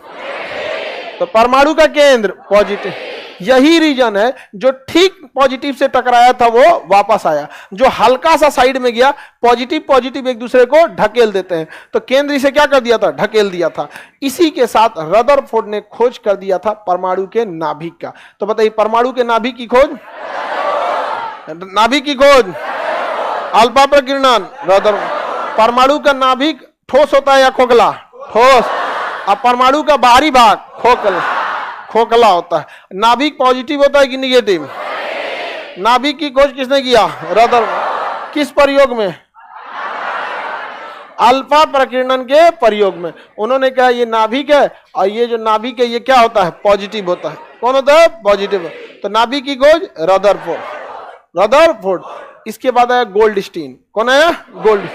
तो परमाणु का केंद्र पॉजिटिव। यही रीजन है जो ठीक पॉजिटिव से टकराया था वो वापस आया, जो हल्का सा साइड में गया पॉजिटिव पॉजिटिव एक दूसरे को ढकेल देते हैं। तो केंद्र इसे क्या कर दिया था? ढकेल दिया था। इसी के साथ रदरफोर्ड ने खोज कर दिया था परमाणु के नाभिक का। तो बताइए, परमाणु के नाभिक की खोज, नाभिक की खोज अल्फा प्रकीर्णन रदरफोर्ड। परमाणु का नाभिक ठोस होता है या खोखला? ठोस। अब परमाणु का बाहरी भाग खोखला, खोखला होता है। नाभिक पॉजिटिव होता है कि निगेटिव? नाभिक की खोज किसने किया? रदरफोर्ड। किस प्रयोग में? अल्फा प्रकीर्णन के प्रयोग में। उन्होंने कहा ये नाभिक है और ये जो नाभिक है ये क्या होता है? पॉजिटिव होता है। कौन होता है? पॉजिटिव। तो नाभिक की खोज रदरफोर्ड। रदरफोर्ड। इसके बाद आया गोल्डस्टीन। कौन आया? गोल्ड।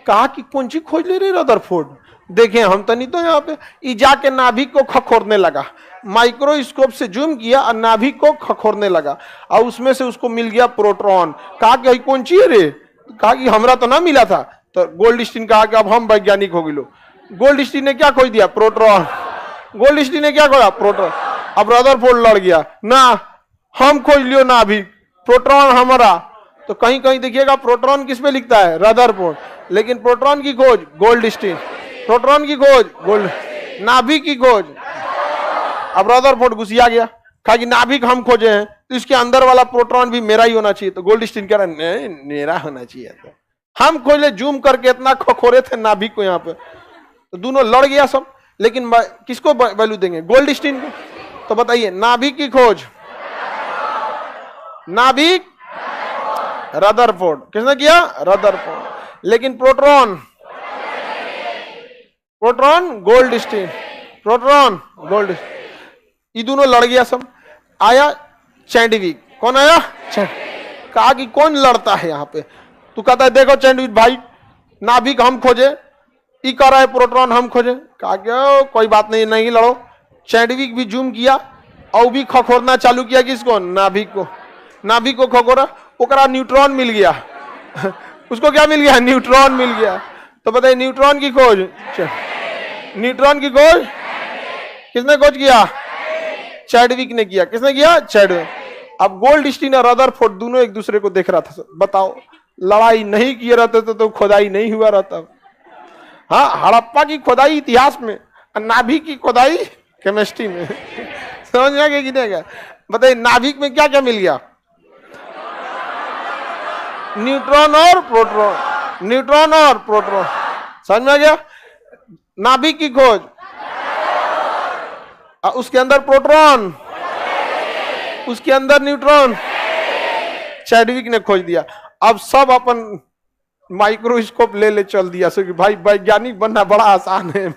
कहा कि कौन सी खोज ले रहे रदरफोर्ड? देखें हम तो नहीं, तो यहाँ पे ई जाके नाभिक को खखोरने लगा, माइक्रोस्कोप से जूम किया और नाभिक को खखोरने लगा और उसमें से उसको मिल गया प्रोटॉन। कहा कि कौन ची है रे? कहा कि हमरा तो ना मिला था। तो गोल्डस्टीन कहा कि अब हम वैज्ञानिक हो गए। गोल्डस्टीन ने क्या खोज दिया? प्रोटॉन। गोल्डस्टीन ने क्या खोजा? प्रोटॉन। अब रदरफोर्ड लड़ गया ना, हम खोज लियो नाभिक, प्रोटॉन हमारा। तो कहीं कहीं देखिएगा प्रोटॉन किस पे लिखता है? रदरफोर्ड। लेकिन प्रोटॉन की खोज गोल्डस्टीन। प्रोटॉन की खोज गोल्ड। नाभिक की खोज अब रदरफोर्ड घुसिया गया, कहा कि नाभिक हम खोजे हैं तो इसके अंदर वाला प्रोटॉन भी मेरा ही होना चाहिए। तो गोल्डस्टीन कह रहा नहीं मेरा होना चाहिए। तो हम खोले, जूम करके इतना खखोरे थे नाभिक को यहाँ पे। तो दोनों लड़ गया सब, लेकिन किसको वैल्यू देंगे? गोल्डस्टीन को। तो बताइए, नाभिक की खोज नाभिक रदरफोर्ड। किसने किया? रदरफोर्ड। लेकिन proton, proton Goldstein. Proton gold, ये दोनों लड़ गया सब। आया चैंडविक। कौन आया? कहा कि कौन लड़ता है यहाँ पे? तू कहता है देखो चैंडविक भाई, नाभिक हम खोजे, ई कह रहा है प्रोटॉन हम खोजे। कहा कि कोई बात नहीं, नहीं लड़ो। चैंडविक भी जूम किया और भी खखोरना चालू किया। किसको? नाभिक को। नाभिक को खखोरा, ओकरा न्यूट्रॉन मिल गया। उसको क्या मिल गया? न्यूट्रॉन मिल गया। तो बताइए, न्यूट्रॉन की खोज, न्यूट्रॉन की खोज किसने खोज किया? चैडविक ने किया। किसने किया? चैडविक। अब गोल्डस्टीन और रदरफोर्ड दोनों एक दूसरे को देख रहा था। बताओ, लड़ाई नहीं किए रहते तो खुदाई नहीं हुआ रहता। हाँ, हड़प्पा की खुदाई इतिहास में, नाभिक की खुदाई केमिस्ट्री में। समझ में आ गया कि नहीं गया? बताइए, नाभिक में क्या क्या मिल गया? न्यूट्रॉन और प्रोटॉन, न्यूट्रॉन और प्रोटॉन। समझ में आ गया? नाभिक की खोज, उसके अंदर प्रोटॉन, उसके अंदर न्यूट्रॉन, चैडविक ने खोज दिया। अब सब अपन माइक्रोस्कोप ले ले चल दिया सो कि भाई वैज्ञानिक बनना बड़ा आसान है।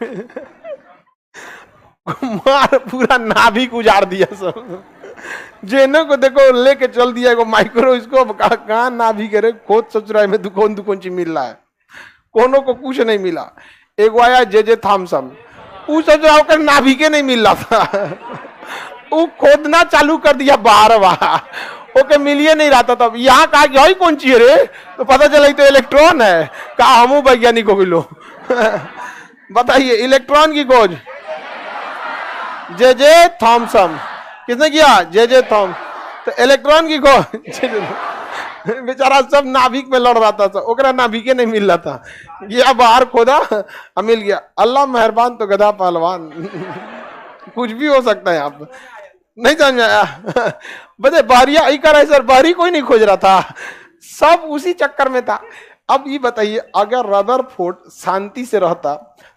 मार पूरा नाभिक उजाड़ दिया सब। जेने को देखो लेके चल दिया को माइक्रोस्कोप, कहाँ नाभिक है रे, खोज सोच रहा है मैं दुकान चीज मिल रहा है, कोनो को कुछ नहीं मिला। एक आया जे थॉमसन, वो सोच रहा होकर नाभिके नहीं मिल रहा था, वो खोदना चालू कर दिया बाहर वहां, ओके मिलिए नहीं रहा था। तब यहाँ कहा कि कौन चीज रे, तो पता चला तो इलेक्ट्रॉन है। कहा हम वैज्ञानिक हो लो। बताइए, इलेक्ट्रॉन की खोज जे थॉमसन। किसने किया? J Thomson. तो इलेक्ट्रॉन की खोज बेचारा सब नाभिक में लड़ रहा था, ओकरा नाभिके नहीं मिल रहा था, ये बाहर खोदा मिल गया। अल्लाह मेहरबान तो गधा पहलवान। कुछ भी हो सकता है। आप नहीं समझ आया? बता, बाहरिया ही कर सर, बाहरी कोई नहीं खोज रहा था, सब उसी चक्कर में था। अब ये बताइए, अगर रदरफोर्ड शांति से रहता,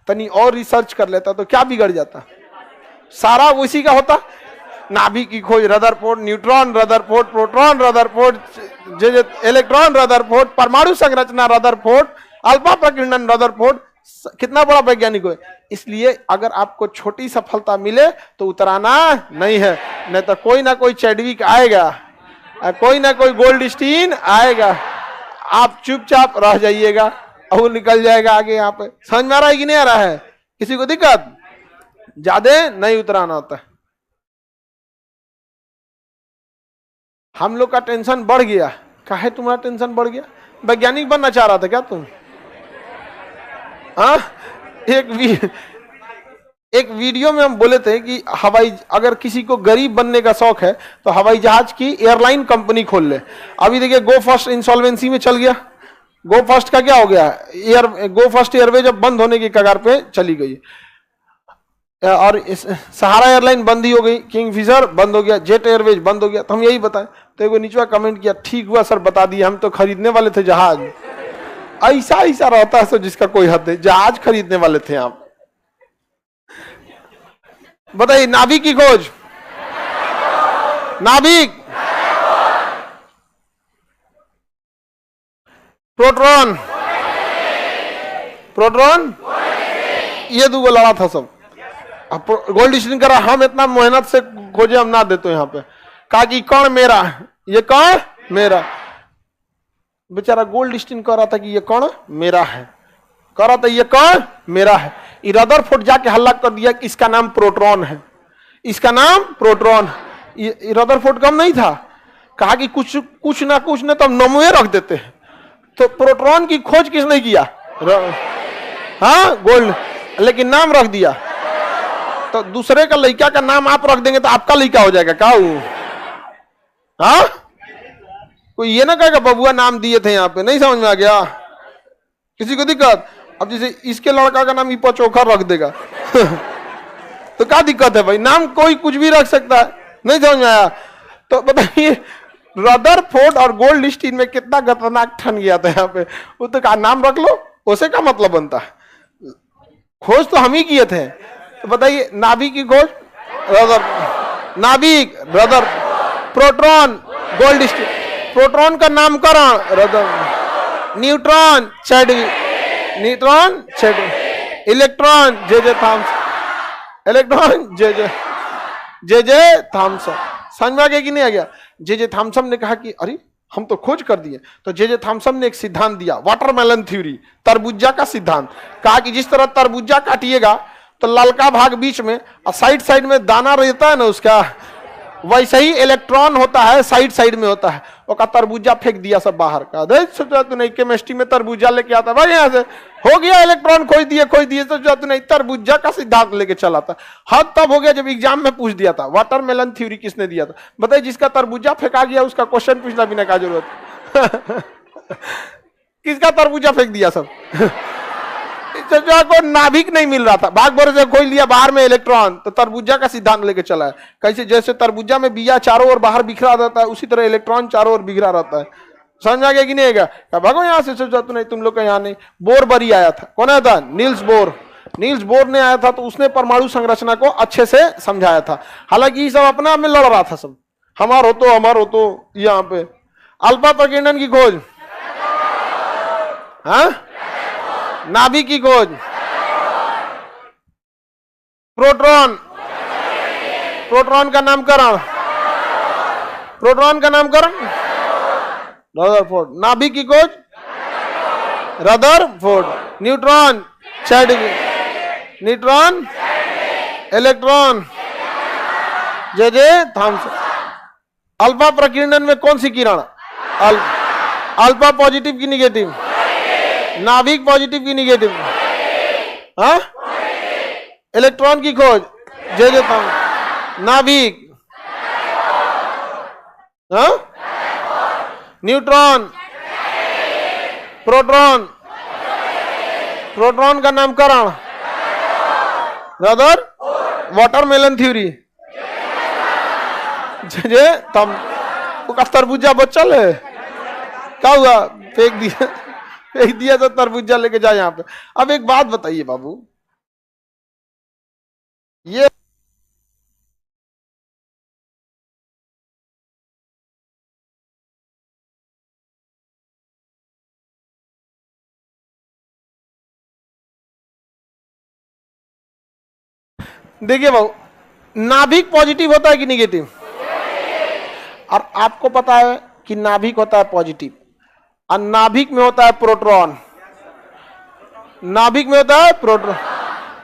तनी और रिसर्च कर लेता, तो क्या बिगड़ जाता? सारा उसी का होता। नाभिक की खोज Rutherford, neutron Rutherford, proton Rutherford, electron Rutherford, परमाणु संरचना रदरफोर्ड, अल्फा प्रकीर्णन रदरफोर्ड। कितना बड़ा वैज्ञानिक हो। इसलिए अगर आपको छोटी सफलता मिले तो उतराना नहीं है, नहीं तो कोई ना कोई चैडविक आएगा, कोई ना कोई गोल्डस्टीन आएगा, आप चुपचाप रह जाइएगा और वो निकल जाएगा आगे। यहाँ पे समझ में आ रहा है कि नहीं आ रहा है? किसी को दिक्कत? ज्यादा नहीं उतराना होता। हम लोग का टेंशन बढ़ गया। काहे तुम्हारा टेंशन बढ़ गया? वैज्ञानिक बनना चाह रहा था क्या तुम? हाँ, एक वीडियो में हम बोले थे कि अगर किसी को गरीब बनने का शौक है तो हवाई जहाज की एयरलाइन कंपनी खोल ले। अभी देखिए, गो फर्स्ट इंसॉल्वेंसी में चल गया। गो फर्स्ट का क्या हो गया? गो फर्स्ट एयरवेज अब बंद होने की कगार पे चली गई, और सहारा एयरलाइन बंद ही हो गई, किंगफिशर बंद हो गया, जेट एयरवेज बंद हो गया। तो हम यही बताएं, तो एगो नीचवा कमेंट किया, ठीक हुआ सर बता दिया, हम तो खरीदने वाले थे जहाज। ऐसा रहता है सो जिसका कोई हद है, जहाज खरीदने वाले थे आप। बताइए, नाभिक की खोज, नाभिक, प्रोटॉन, प्रोटॉन, ये दो लड़ा था सब। अब गोल्डस्टीन करा, हम इतना मेहनत से खोजे, हम ना देते यहाँ पे। कहा कि कौन मेरा, ये कौन मेरा। बेचारा गोल्डस्टीन कह रहा था कि ये कौन मेरा है, कह रहा था ये कौन मेरा है। रदरफोर्ड जाके हल्ला कर दिया कि इसका नाम प्रोटॉन है, इसका नाम प्रोटॉन। ये रदरफोर्ड कम नहीं था, कहा कि कुछ ना तो हम नमूए रख देते हैं। तो प्रोटॉन की खोज किसने किया? हाँ, गोल्ड, लेकिन नाम रख दिया। तो दूसरे का लड़का का नाम आप रख देंगे तो आपका लड़का हो जाएगा क्या? हाँ, कोई ये ना कहेगा बबुआ नाम दिए थे यहाँ पे। नहीं समझ में आ गया? किसी को दिक्कत? अब जैसे इसके लड़का का नाम इपा चोखा रख देगा तो क्या दिक्कत है भाई? नाम कोई कुछ भी रख सकता है। नहीं समझ में आया? तो बताइए, रदरफोर्ड और गोल्डस्टीन में कितना खतरनाक ठन गया था यहाँ पे। वो तो कहा नाम रख लो, उसे क्या मतलब बनता है? खोज तो हम ही किए थे। तो बताइए, नाभिक की खोज रदर, नाभिक रदर, प्रोटॉन गोल्डस्टीन, प्रोटॉन का नामकरण rather, neutron Chadwick, neutron Chadwick, electron J Thompson, electron J Thompson. समझ में आ गया कि नहीं आ गया? जे थॉमसन ने कहा कि अरे हम तो खोज कर दिए। तो जे थॉमसन ने एक सिद्धांत दिया, वाटरमेलन थ्योरी, तरबूजा का सिद्धांत। कहा कि जिस तरह तरबूजा काटिएगा तो ललका भाग बीच में और साइड में दाना रहता है ना उसका, वैसे ही इलेक्ट्रॉन होता है साइड साइड में होता है। वो का तरबूजा फेंक दिया सब बाहर का, देख सोचा तू नहीं केमिस्ट्री में तरबूजा लेके आता भाई यहाँ से हो गया इलेक्ट्रॉन खोज दिए सोचा तू नहीं तरबूजा का सिद्धांत लेके चला था। हद तब हो गया जब एग्जाम में पूछ दिया था वाटरमेलन थ्योरी किसने दिया था, बताइए जिसका तरबूजा फेंका गया उसका क्वेश्चन पूछना बिना क्या जरूरत किसका तरबूजा फेंक दिया सब को नाभिक नहीं मिल रहा था, भाग भर से खोज लिया बाहर में इलेक्ट्रॉन, तो तरबूजा का सिद्धांत लेके चला है। कैसे जैसे तरबूजा में बिया चारों ओर बाहर बिखरा रहता है उसी तरह इलेक्ट्रॉन चारों ओर बिखरा रहता है। समझ आ गया कि नहीं आएगा? भागो यहाँ से, सोचा तू नहीं तुम लोग का यहाँ नहीं। बोर बरी आया था, कौन आया था? Niels Bohr. नील्स बोर ने आया था तो उसने परमाणु संरचना को अच्छे से समझाया था। हालांकि ये सब अपने आप में लड़ रहा था, सब हमार हो तो यहाँ पे अल्फा प्रकीर्णन की खोज, हाँ नाभिक की खोज, प्रोटॉन, प्रोटॉन का नामकरण, प्रोटॉन का नामकरण रदरफोर्ड, नाभिक की खोज Rutherford, neutron Chadwick, neutron electron J Thomson. Alpha प्रकीर्णन में कौन सी किरण? अल्फा पॉजिटिव की निगेटिव, नाभिक पॉजिटिव की निगेटिव, हाँ इलेक्ट्रॉन की खोज जे थॉमसन, नाभिक, हाँ न्यूट्रॉन, प्रोटॉन, प्रोटॉन का नामकरण रदर वाटरमेलन थ्योरी जे तम वो तरबूजा बच्चल है, क्या हुआ? फेंक दिया तो तरबूजा लेके जाए यहाँ पे। अब एक बात बताइए बाबू, ये देखिए बाबू, नाभिक पॉजिटिव होता है कि निगेटिव? और आपको पता है कि नाभिक होता है पॉजिटिव और नाभिक में होता है प्रोटॉन, नाभिक में होता है प्रोटॉन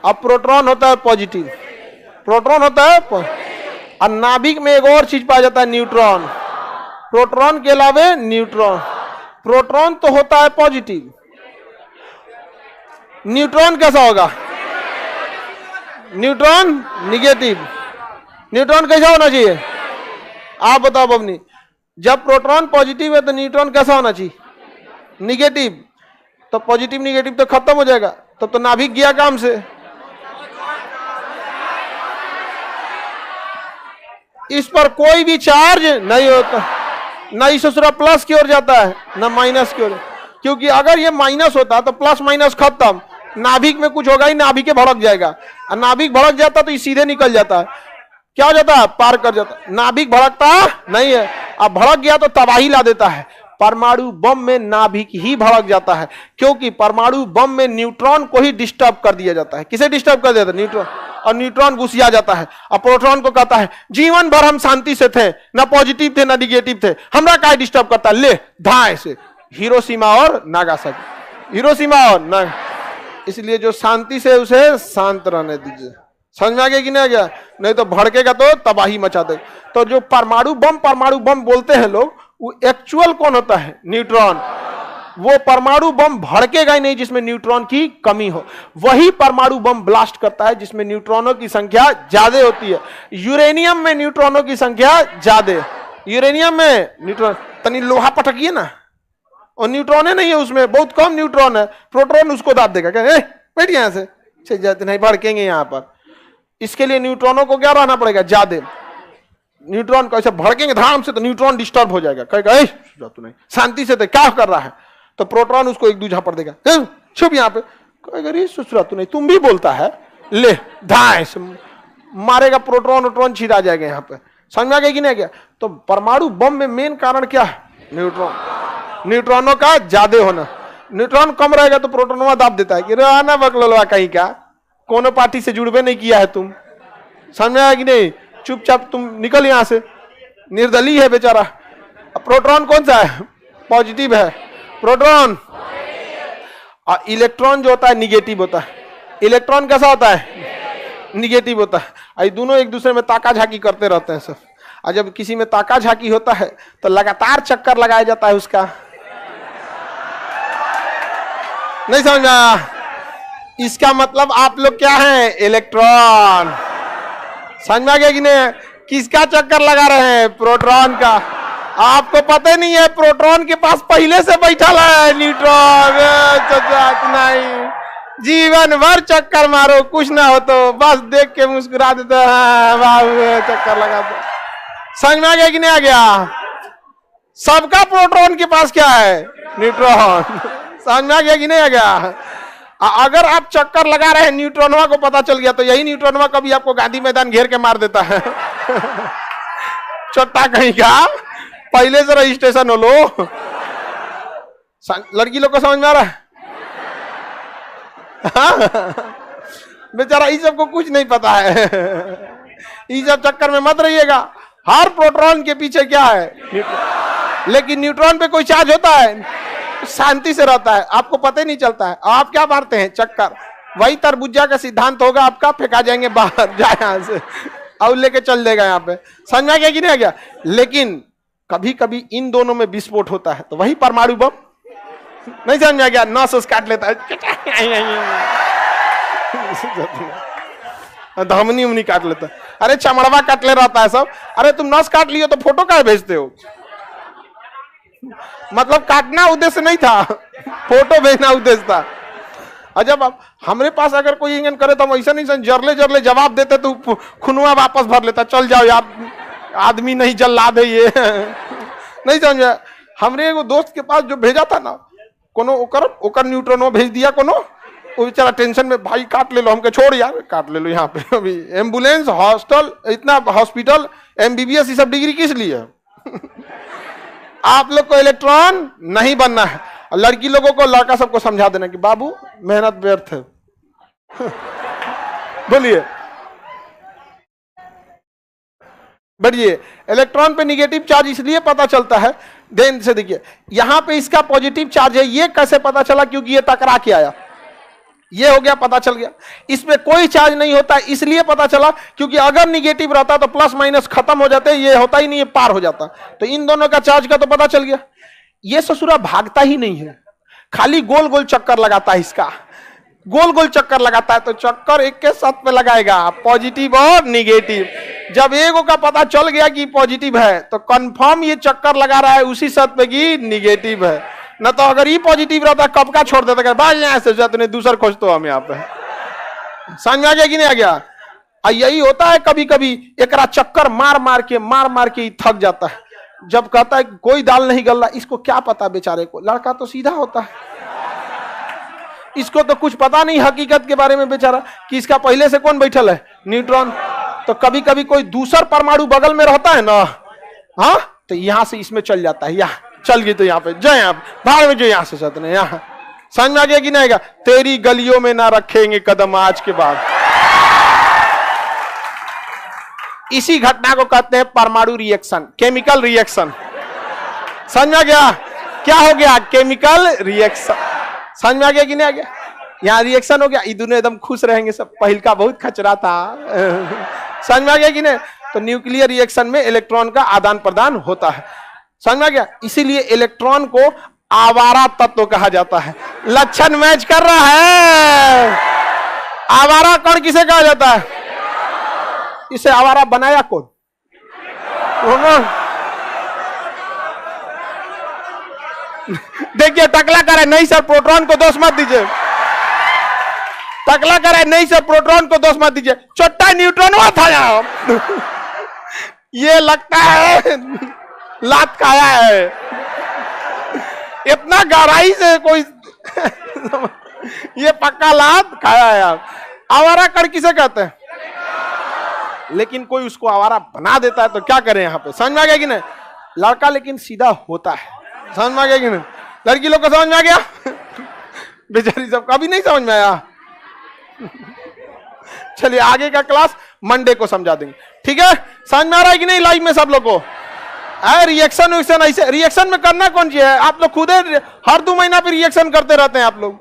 और प्रोटॉन होता है पॉजिटिव, प्रोटॉन होता है और नाभिक में एक और चीज पाया जाता है न्यूट्रॉन, प्रोटॉन के अलावे न्यूट्रॉन। प्रोटॉन तो होता है पॉजिटिव, न्यूट्रॉन कैसा होगा? Neutron negative. न्यूट्रॉन कैसा होना चाहिए आप बताओ बबनी? जब प्रोटॉन पॉजिटिव है तो न्यूट्रॉन कैसा होना चाहिए? निगेटिव। तो पॉजिटिव निगेटिव तो खत्म हो जाएगा, तब तो नाभिक गया काम से। इस पर कोई भी चार्ज नहीं होता, ना इस ससुरा प्लस की ओर जाता है ना माइनस की ओर, क्योंकि अगर ये माइनस होता तो प्लस माइनस खत्म, नाभिक में कुछ होगा ही, नाभिक के भड़क जाएगा और नाभिक भड़क जाता तो ये सीधे निकल जाता है, क्या हो जाता है? पार कर जाता है। नाभिक भड़कता नहीं है, अब भड़क गया तो तबाही ला देता है। परमाणु बम में नाभिक ही भड़क जाता है, क्योंकि परमाणु बम में न्यूट्रॉन को ही डिस्टर्ब कर दिया जाता है। किसे डिस्टर्ब कर दिया था? न्यूट्रॉन। और न्यूट्रॉन घुसिया जाता है और प्रोटॉन को कहता है जीवन भर हम शांति से थे, ना पॉजिटिव थे ना निगेटिव थे, हमरा क्या डिस्टर्ब करता है, ले धाए से। हिरोशिमा और नागासाकी, हिरोशिमा और नागा। इसलिए जो शांति से उसे शांत रहने दीजिए। समझ में आ गया कि नहीं आ गया? नहीं तो भड़केगा तो तबाही मचा देगा। तो जो परमाणु बम बोलते हैं लोग, वो एक्चुअल कौन होता है? न्यूट्रॉन। वो परमाणु बम भड़केगा ही नहीं जिसमें न्यूट्रॉन की कमी हो, वही परमाणु बम ब्लास्ट करता है जिसमें न्यूट्रॉनों की संख्या ज्यादा होती है। यूरेनियम में न्यूट्रॉनों की संख्या ज्यादा, यूरेनियम में न्यूट्रॉन, तनी लोहा पटकिए ना और न्यूट्रॉन नहीं है उसमें, बहुत कम न्यूट्रॉन है, प्रोटॉन उसको दाब देगा, बैठ यहां से जाते नहीं भड़केंगे यहाँ पर। इसके लिए न्यूट्रॉनों को क्या रहना पड़ेगा? ज्यादा। न्यूट्रॉन कैसे भड़केंगे धाम से तो न्यूट्रॉन डिस्टर्ब हो जाएगा, कहेगा तू नहीं शांति से क्या कर रहा है, तो प्रोटॉन उसको एक दूजा पर देगा, छुप यहाँ पे, कहेगा सुसरा तू नहीं, तुम भी बोलता है, ले धाए से मारेगा, प्रोटॉन छिड़ा जाएगा यहाँ पे। समझ में आ गया कि नहीं गया? तो परमाणु बम में मेन कारण क्या है? न्यूट्रॉन, न्यूट्रॉनों का ज्यादा होना। न्यूट्रॉन कम रहेगा तो प्रोटॉनवा दाब देता है कि रहना बकलोलवा कहीं का, कोनो पार्टी से जुड़वे नहीं किया है तुम। समझ में आया कि नहीं? चुपचाप तुम निकल यहां से, निर्दलीय है बेचारा। प्रोटॉन कौन सा है? पॉजिटिव है प्रोटॉन। और इलेक्ट्रॉन जो होता है निगेटिव होता है। इलेक्ट्रॉन कैसा होता है? निगेटिव होता है। दोनों एक दूसरे में ताका झाकी करते रहते हैं सब। और जब किसी में ताका झाकी होता है तो लगातार चक्कर लगाया जाता है उसका। नहीं समझा? इसका मतलब आप लोग क्या हैं? इलेक्ट्रॉन। समझ में आ गया कि नहीं? किसका चक्कर लगा रहे हैं? प्रोटॉन का। आपको पता ही नहीं है प्रोटॉन के पास पहले से बैठा है न्यूट्रॉन। नहीं, जीवन भर चक्कर मारो, कुछ ना हो तो बस देख के मुस्कुरा देते हैं, चक्कर लगा दो। समझ में आ गया कि नहीं आ गया? सबका प्रोटॉन के पास क्या है? न्यूट्रॉन। समझ में आ गया कि नहीं आ गया? अगर आप चक्कर लगा रहे हैं, न्यूट्रॉनवा को पता चल गया तो यही न्यूट्रॉनवा कभी आपको गांधी मैदान घेर के मार देता है। चट्टा कहीं का, पहले से रजिस्ट्रेशन हो लो। लड़की लोग को समझ में आ रहा है? बेचारा इस सब को कुछ नहीं पता है। इस सब चक्कर में मत रहिएगा। हर प्रोटॉन के पीछे क्या है? न्यूट्रॉन। लेकिन न्यूट्रॉन पे कोई चार्ज होता है? शांति से रहता है, आपको पता ही नहीं चलता है। आप क्या मारते हैं? चक्कर। वही तरबुज्जा का सिद्धांत होगा आपका, फेंका जाएंगे बाहर, जाए यहां से और लेके चल देगा यहाँ पे। समझ में आ गया कि नहीं आ गया? लेकिन कभी कभी इन दोनों में विस्फोट होता है तो वही परमाणु बम। नहीं समझ में आ गया? नस काट लेता है, धमनी उमनी काट लेता है, अरे चमड़वा काट ले रहता है सब। अरे तुम नस काट लियो तो फोटो क्या भेजते हो? मतलब काटना उद्देश्य नहीं था, फोटो भेजना उद्देश्य था। और जब अब हमारे पास अगर कोई इंजन करे तो हम ऐसा नहीं जरले जरले जवाब देते तो खुनुआ वापस भर लेता, चल जाओ यार, आदमी नहीं जल्लाद है ये। नहीं समझ? हमरे एगो दोस्त के पास जो भेजा था ना, कोनो ओकर न्यूट्रॉन भेज दिया कोनो, वो बेचारा टेंशन में, भाई काट ले लो, हमके छोड़ यार, काट ले लो यहाँ पे। अभी एम्बुलेंस, हॉस्टल, इतना हॉस्पिटल, MBBS, ये सब डिग्री किस लिए? आप लोग को इलेक्ट्रॉन नहीं बनना है। और लड़की लोगों को, लड़का सबको समझा देना कि बाबू मेहनत व्यर्थ है। बोलिए, बढ़िए। इलेक्ट्रॉन पे निगेटिव चार्ज इसलिए पता चलता है, ध्यान से देखिए, यहां पे इसका पॉजिटिव चार्ज है। ये कैसे पता चला? क्योंकि ये टकरा के आया, ये हो गया, पता चल गया। इसमें कोई चार्ज नहीं होता, इसलिए पता चला क्योंकि अगर निगेटिव रहता तो प्लस माइनस खत्म हो जाते, ये होता ही नहीं है, पार हो जाता। तो इन दोनों का चार्ज का तो पता चल गया। ये ससुरा भागता ही नहीं है, खाली गोल गोल चक्कर लगाता है। इसका गोल गोल चक्कर लगाता है तो चक्कर एक के साथ पे लगाएगा, पॉजिटिव और निगेटिव। जब एगो का पता चल गया कि पॉजिटिव है तो कंफर्म ये चक्कर लगा रहा है उसी सत पे कि निगेटिव है। न तो अगर ये पॉजिटिव रहता कब का छोड़ देता, भाई यहाँ से जाते दूसर खोज तो हम यहाँ पे। समझ में आ गया कि नहीं आ गया? यही होता है, कभी कभी एक चक्कर मार मार के थक जाता है। जब कहता है कोई दाल नहीं गल रहा, इसको क्या पता बेचारे को, लड़का तो सीधा होता है, इसको तो कुछ पता नहीं हकीकत के बारे में बेचारा कि इसका पहले से कौन बैठल है? न्यूट्रॉन। तो कभी कभी कोई दूसर परमाणु बगल में रहता है ना, हाँ, तो यहां से इसमें चल जाता है, यहाँ चल गई तो यहाँ पे जय, यहाँ भाड़ में जो यहाँ से चलते यहाँ। समझ में आ गया कि नहीं आएगा? तेरी गलियों में ना रखेंगे कदम आज के बाद। इसी घटना को कहते हैं परमाणु रिएक्शन, केमिकल रिएक्शन। समझ में आ गया? क्या हो गया? Chemical reaction. समझ में आ गया कि नहीं आ गया? यहाँ रिएक्शन हो गया, ये दोनों एकदम खुश रहेंगे सब। पहिल का बहुत खचरा था। समझ में आ गया कि नहीं? तो न्यूक्लियर रिएक्शन में इलेक्ट्रॉन का आदान प्रदान होता है। समझ में आ गया? इसीलिए इलेक्ट्रॉन को आवारा तत्व कहा जाता है। लक्षण मैच कर रहा है। आवारा कण किसे कहा जाता है? इसे आवारा बनाया कौन? देखिए, टकला करे नहीं सर, प्रोटॉन को दोष मत दीजिए। टकला करे नहीं सर, प्रोटॉन को दोष मत दीजिए, छोटा न्यूट्रॉन हुआ था यहाँ। ये लगता है लात खाया है, इतना गहराई से कोई। ये पक्का लात खाया है आप। आवारा कण किसे कहते हैं? लेकिन कोई उसको आवारा बना देता है तो क्या करें यहाँ पे? समझ में आ गया कि नहीं? लड़का लेकिन सीधा होता है। समझ में आ गया कि नहीं? लड़की लोग को समझ में आ गया? बेचारी सब कभी नहीं समझ में आया। चलिए आगे का क्लास मंडे को समझा देंगे, ठीक है? समझ में आ रहा है कि नहीं लाइव में सब लोग को? रिएक्शन ऐसे रिएक्शन में करना कौन सी है? आप लोग खुद हर 2 महीना पे रिएक्शन करते रहते हैं आप लोग।